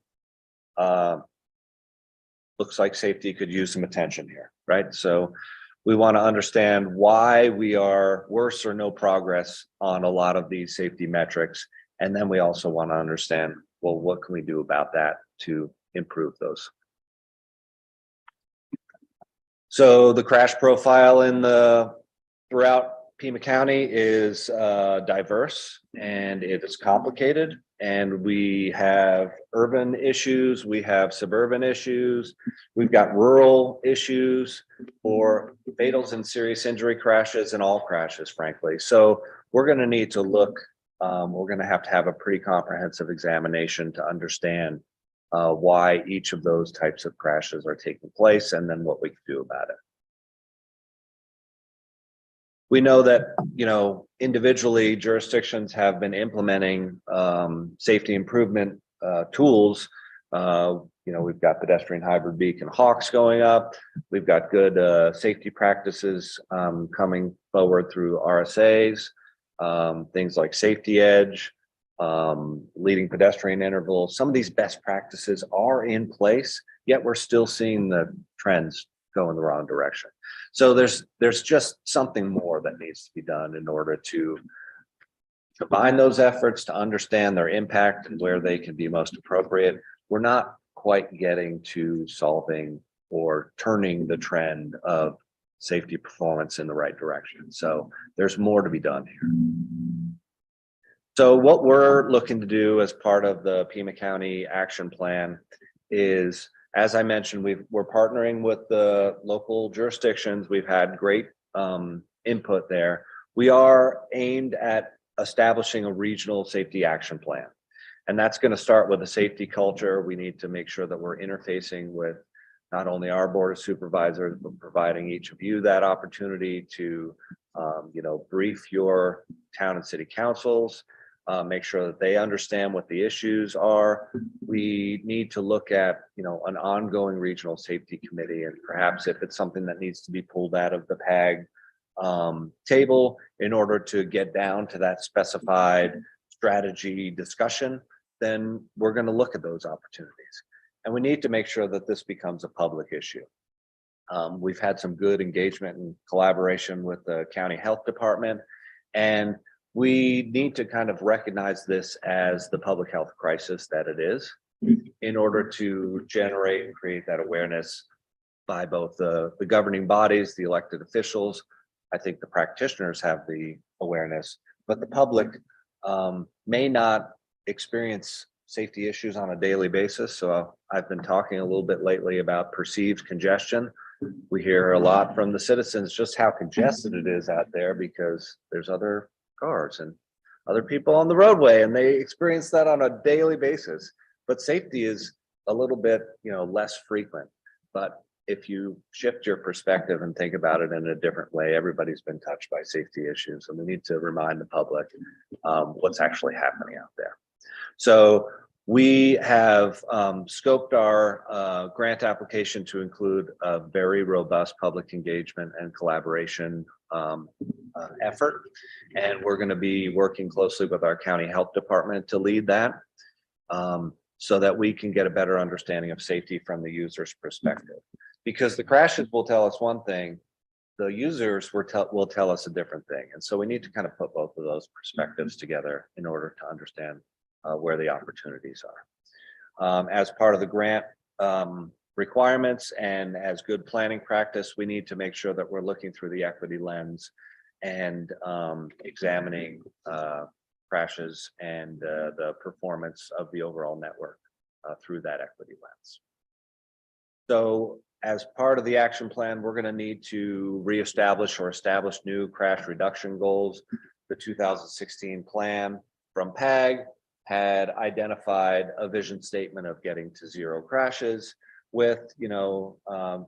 Looks like safety could use some attention here, right? So we want to understand why we are worse or no progress on a lot of these safety metrics. And then we also want to understand, well, what can we do about that to improve those? So the crash profile in throughout Pima County is diverse and it is complicated. And we have urban issues, we have suburban issues, we've got rural issues or fatals and serious injury crashes and all crashes, frankly. So we're going to need to look, we're going to have a pretty comprehensive examination to understand why each of those types of crashes are taking place and then what we can do about it. We know that, you know, individually jurisdictions have been implementing safety improvement tools. You know, we've got pedestrian hybrid beacon hawks going up. We've got good safety practices coming forward through RSAs, things like safety edge, leading pedestrian intervals. Some of these best practices are in place, yet we're still seeing the trends go in the wrong direction. So there's just something more that needs to be done in order to combine those efforts to understand their impact and where they can be most appropriate. We're not quite getting to solving or turning the trend of safety performance in the right direction. So there's more to be done here. So what we're looking to do as part of the Pima County Action Plan is, as I mentioned, we're partnering with the local jurisdictions. We've had great input there. We are aimed at establishing a regional safety action plan. And that's going to start with a safety culture. We need to make sure that we're interfacing with not only our board of supervisors, but providing each of you that opportunity to, you know, brief your town and city councils, make sure that they understand what the issues are. We need to look at, you know, an ongoing regional safety committee, and perhaps if it's something that needs to be pulled out of the PAG table in order to get down to that specified strategy discussion, then we're going to look at those opportunities. And we need to make sure that this becomes a public issue. We've had some good engagement and collaboration with the county health department, and we need to kind of recognize this as the public health crisis that it is, in order to generate and create that awareness by both the governing bodies, the elected officials. I think the practitioners have the awareness, but the public may not experience safety issues on a daily basis. So I've been talking a little bit lately about perceived congestion. We hear a lot from the citizens just how congested it is out there because there's other cars and other people on the roadway, and they experience that on a daily basis. But safety is a little bit, less frequent. But if you shift your perspective and think about it in a different way, everybody's been touched by safety issues, and we need to remind the public what's actually happening out there. So we have scoped our grant application to include a very robust public engagement and collaboration effort. And we're going to be working closely with our county health department to lead that so that we can get a better understanding of safety from the user's perspective. Because the crashes will tell us one thing, the users will tell us a different thing. And so we need to kind of put both of those perspectives together in order to understand where the opportunities are. As part of the grant requirements and as good planning practice, we need to make sure that we're looking through the equity lens and examining crashes and the performance of the overall network through that equity lens. So as part of the action plan, we're going to need to reestablish or establish new crash reduction goals. The 2016 plan from PAG had identified a vision statement of getting to 0 crashes with,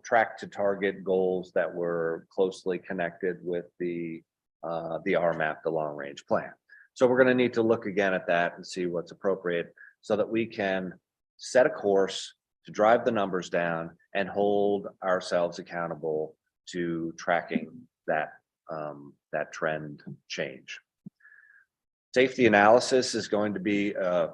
track to target goals that were closely connected with the RMAP, the long range plan. So we're going to need to look again at that and see what's appropriate so that we can set a course to drive the numbers down and hold ourselves accountable to tracking that trend change. Safety analysis is going to be a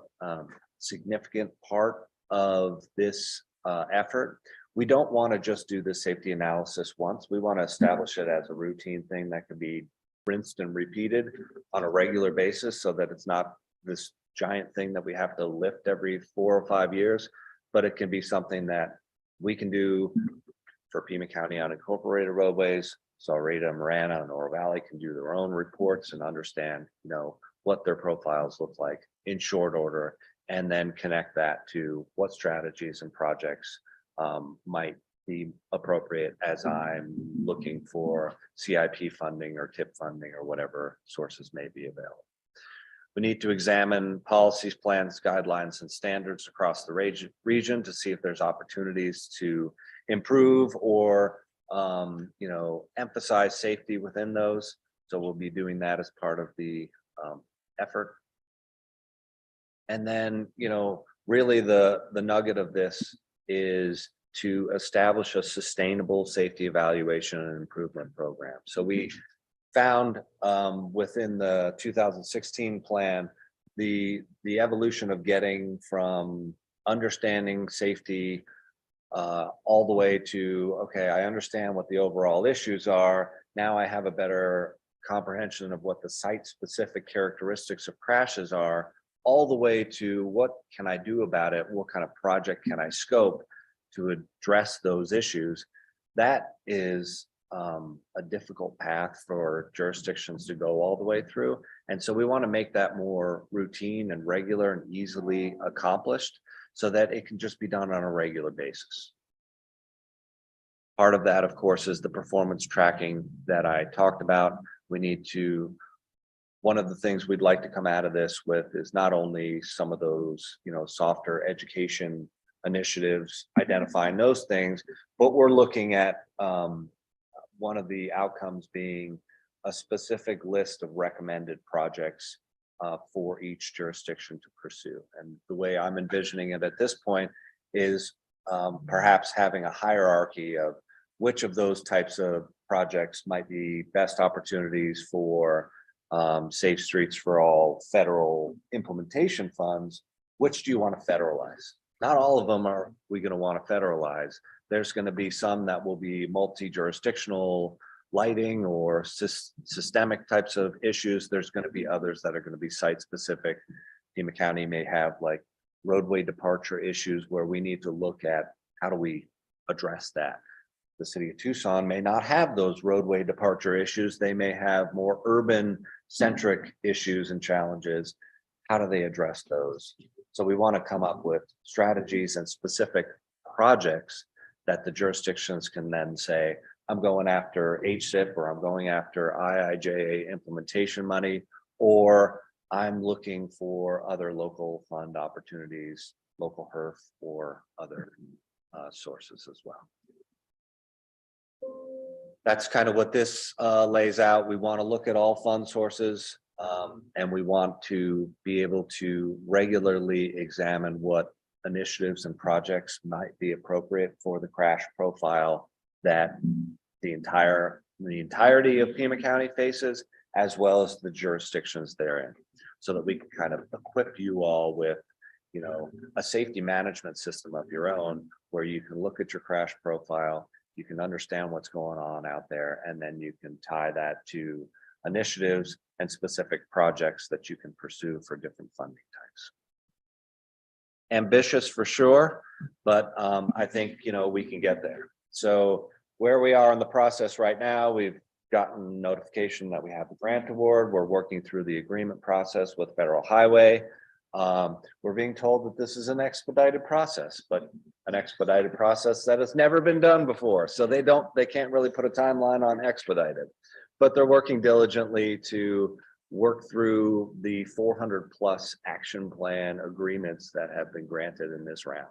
significant part of this effort. We don't want to just do the safety analysis once. We want to establish it as a routine thing that can be rinsed and repeated on a regular basis so that it's not this giant thing that we have to lift every 4 or 5 years, but it can be something that we can do for Pima County unincorporated roadways. So Rita, Marana, and Oro Valley can do their own reports and understand, what their profiles look like in short order, and then connect that to what strategies and projects might be appropriate as I'm looking for CIP funding or TIP funding or whatever sources may be available. We need to examine policies, plans, guidelines, and standards across the region to see if there's opportunities to improve or emphasize safety within those. So we'll be doing that as part of the effort. And then, really the nugget of this is to establish a sustainable safety evaluation and improvement program. So we found within the 2016 plan, the evolution of getting from understanding safety all the way to, okay, I understand what the overall issues are. Now I have a better comprehension of what the site-specific characteristics of crashes are, all the way to what can I do about it? What kind of project can I scope to address those issues? That is a difficult path for jurisdictions to go all the way through. And so we want to make that more routine and regular and easily accomplished so that it can just be done on a regular basis. Part of that, of course, is the performance tracking that I talked about. We need to, one of the things we'd like to come out of this with is not only some of those, softer education initiatives, identifying those things, but we're looking at one of the outcomes being a specific list of recommended projects for each jurisdiction to pursue. And the way I'm envisioning it at this point is perhaps having a hierarchy of which of those types of projects might be best opportunities for Safe Streets for All federal implementation funds. Which do you want to federalize? Not all of them are we going to want to federalize. There's going to be some that will be multi-jurisdictional lighting or systemic types of issues. There's going to be others that are going to be site specific. Pima County may have like roadway departure issues where we need to look at how do we address that. The city of Tucson may not have those roadway departure issues. They may have more urban centric issues and challenges. How do they address those? So we want to come up with strategies and specific projects that the jurisdictions can then say, I'm going after HSIP, or I'm going after IIJA implementation money, or I'm looking for other local fund opportunities, local HERF, or other sources as well. That's kind of what this lays out. We want to look at all fund sources, and we want to be able to regularly examine what initiatives and projects might be appropriate for the crash profile that the entirety of Pima County faces, as well as the jurisdictions therein, so that we can kind of equip you all with, you know, a safety management system of your own, where you can look at your crash profile, you can understand what's going on out there, and then you can tie that to initiatives and specific projects that you can pursue for different funding types. Ambitious for sure, but I think, you know, we can get there. So where we are in the process right now, we've gotten notification that we have the grant award. We're working through the agreement process with Federal Highway. We're being told that this is an expedited process, but an expedited process that has never been done before. So they can't really put a timeline on expedited, but they're working diligently to work through the 400+ action plan agreements that have been granted in this round.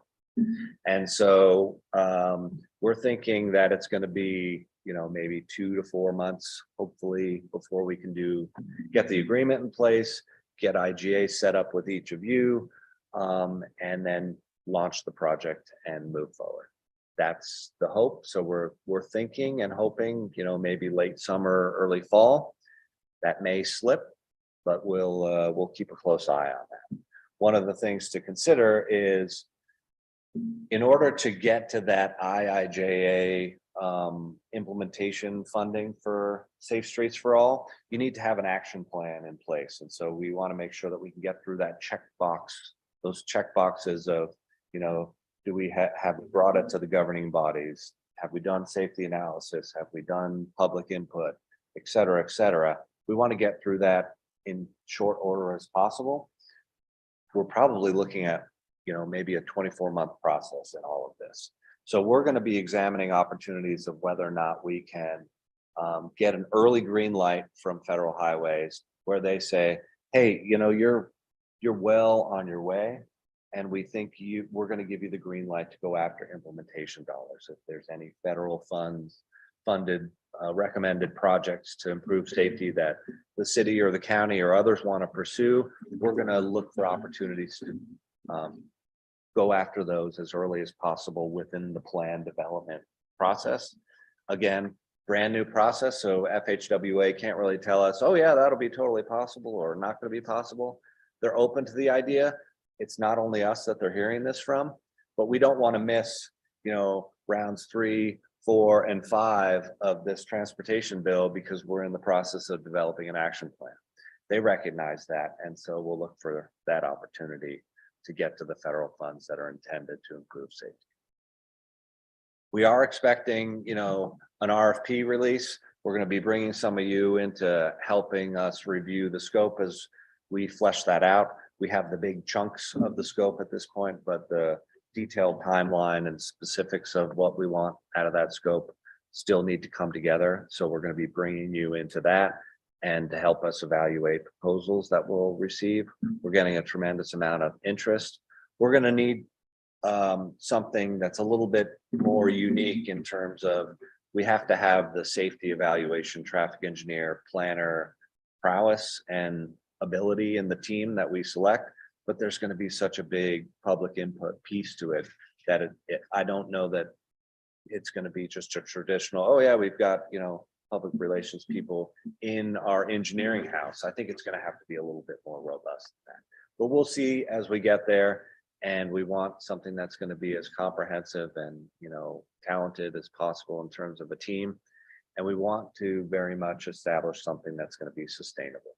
And so we're thinking that it's going to be, you know, maybe 2 to 4 months, hopefully, before we can get the agreement in place, get IGA set up with each of you, and then launch the project and move forward. That's the hope. So we're thinking and hoping, you know, maybe late summer, early fall. That may slip, but we'll keep a close eye on that. One of the things to consider is, in order to get to that IIJA implementation funding for Safe Streets for All, you need to have an action plan in place. And so we want to make sure that we can get through that checkbox, those check boxes of, you know, do we have brought it to the governing bodies? Have we done safety analysis? Have we done public input, et cetera, et cetera? We want to get through that in short order as possible. We're probably looking at, you know, maybe a 24-month process in all of this. So we're going to be examining opportunities of whether or not we can get an early green light from Federal Highways, where they say, hey, you know, you're well on your way, and we think we're going to give you the green light to go after implementation dollars. If there's any federal funded recommended projects to improve safety that the city or the county or others want to pursue, we're going to look for opportunities to go after those as early as possible within the plan development process. Again, brand new process, so FHWA can't really tell us, oh yeah, that'll be totally possible or not going to be possible. They're open to the idea. It's not only us that they're hearing this from, but we don't want to miss, you know, rounds 3, 4, and 5 of this transportation bill because we're in the process of developing an action plan. They recognize that, and so we'll look for that opportunity to get to the federal funds that are intended to improve safety. We are expecting, you know, an RFP release. We're going to be bringing some of you into helping us review the scope as we flesh that out. We have the big chunks of the scope at this point, but the detailed timeline and specifics of what we want out of that scope still need to come together. So we're going to be bringing you into that and to help us evaluate proposals that we'll receive. We're getting a tremendous amount of interest. We're going to need something that's a little bit more unique in terms of we have to have the safety evaluation, traffic engineer, planner, prowess and ability in the team that we select, but there's going to be such a big public input piece to it that I don't know that it's going to be just a traditional, oh yeah, we've got, you know, public relations people in our engineering house. I think it's going to have to be a little bit more robust than that, but we'll see as we get there. And we want something that's going to be as comprehensive and, you know, talented as possible in terms of a team. And we want to very much establish something that's going to be sustainable.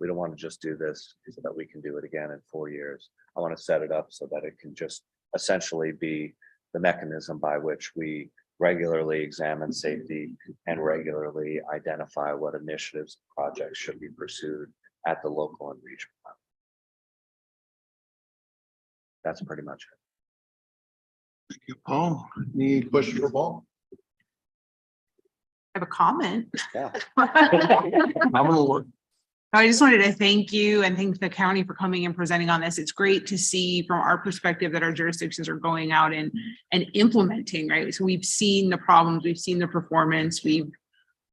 We don't want to just do this so that we can do it again in 4 years. I want to set it up so that it can just essentially be the mechanism by which we regularly examine safety and regularly identify what initiatives, projects should be pursued at the local and regional level. That's pretty much it. Thank you, Paul. Any questions for Paul? I have a comment. Yeah. I just wanted to thank you and thank the county for coming and presenting on this. It's great to see from our perspective that our jurisdictions are going out and implementing, right? So we've seen the problems, we've seen the performance, we've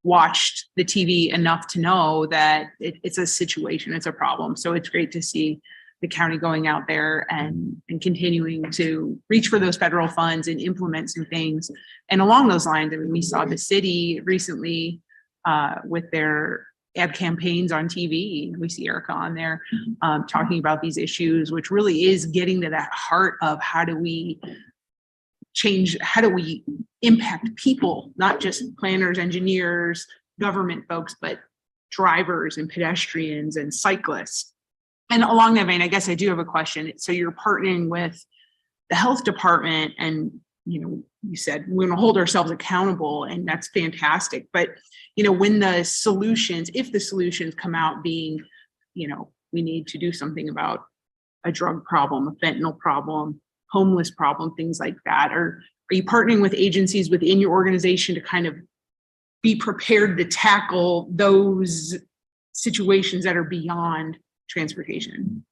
watched the TV enough to know that it's a situation, it's a problem. So it's great to see the county going out there and continuing to reach for those federal funds and implement some things. And along those lines, I mean, we saw the city recently with their ad campaigns on TV. We see Erica on there talking about these issues, which really is getting to that heart of how do we change, how do we impact people, not just planners, engineers, government folks, but drivers and pedestrians and cyclists. And along that vein, I guess I do have a question. So you're partnering with the health department and, you know, you said we're going to hold ourselves accountable, and that's fantastic. But, you know, when the solutions, if the solutions come out being, you know, we need to do something about a drug problem, a fentanyl problem, homeless problem, things like that, are you partnering with agencies within your organization to kind of be prepared to tackle those situations that are beyond transportation?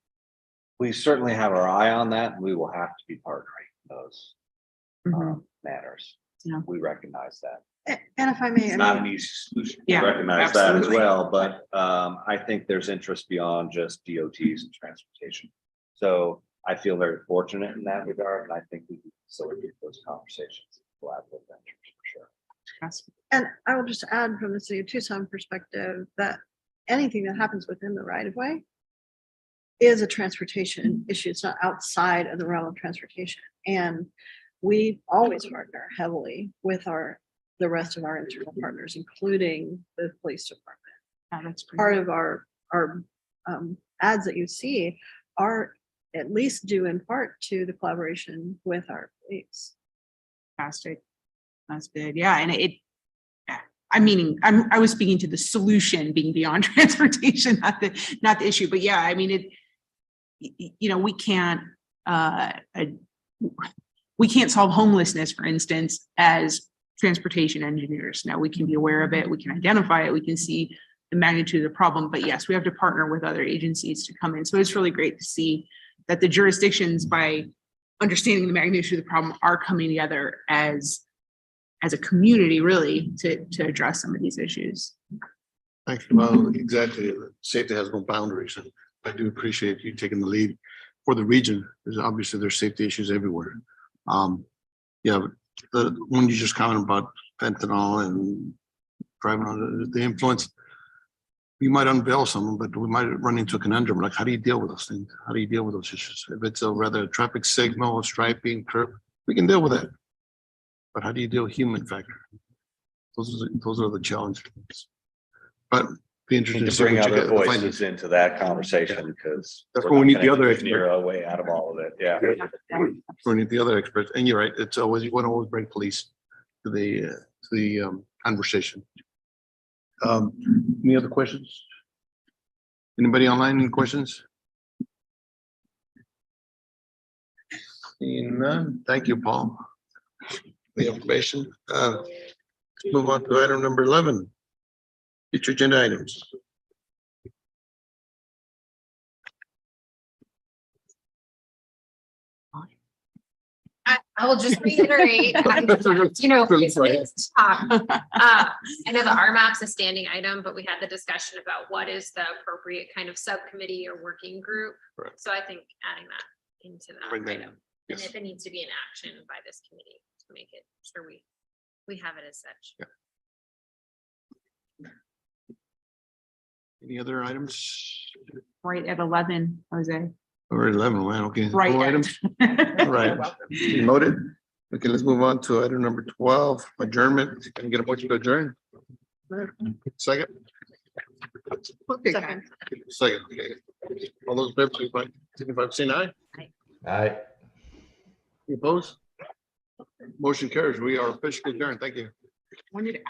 We certainly have our eye on that, and we will have to be partnering in those matters. Yeah. We recognize that. And if I may, It's not an easy solution. We Yeah, recognize that as absolutely. well, but I think there's interest beyond just DOTs and transportation. So I feel very fortunate in that regard, and I think we can facilitate those conversations. Collaborative ventures for sure. Yes. And I will just add from the city of Tucson perspective that anything that happens within the right of way is a transportation issue. It's not outside of the realm of transportation. And we always partner heavily with the rest of our internal partners, including the police department. Yeah, that's great. Part of our ads that you see are at least due in part to the collaboration with our police. Fantastic. That's good. Yeah. And I mean, I was speaking to the solution being beyond transportation, not the issue, but yeah, I mean, you know, we can't solve homelessness, for instance, as transportation engineers. Now we can be aware of it, we can identify it, we can see the magnitude of the problem, but yes, we have to partner with other agencies to come in. So it's really great to see that the jurisdictions, by understanding the magnitude of the problem, are coming together as a community, really, to address some of these issues. Thank you. Well, exactly. Safety has no boundaries. And I do appreciate you taking the lead for the region, because obviously there's safety issues everywhere. Yeah, the one you just commented about fentanyl and driving on the influence, we might unveil someone, but we might run into a conundrum. Like, how do you deal with those things? How do you deal with those issues? If it's a rather traffic signal, striping, curb, we can deal with that. But how do you deal with human factor? Those are the challenges. But be interested To bring other voices into that conversation, because that's when we need the other engineer a way out of all of it. Yeah. We need the other experts. And you're right. It's always, you want to always bring police to the conversation. Any other questions? Anybody online? Any questions? Seeing none. Thank you, Paul. The information. Let's move on to item number 11. Future agenda items. I will just reiterate, you know, I know the RMAP's a standing item, but we had the discussion about what is the appropriate kind of subcommittee or working group. Right. So I think adding that into that Bring that item, in. and Yes. if it needs to be an action by this committee to make it sure we have it as such. Yeah. Any other items? Right at 11, Jose. Or 11, wow, okay. Right. Full items. All right. Noted. Okay, let's move on to item number 12, adjournment. Can I get a motion to adjourn? Second. Okay. Second. Second, okay. All those in favor, signify by saying aye. Aye. Any opposed? Motion carries. We are officially adjourned. Thank you. When did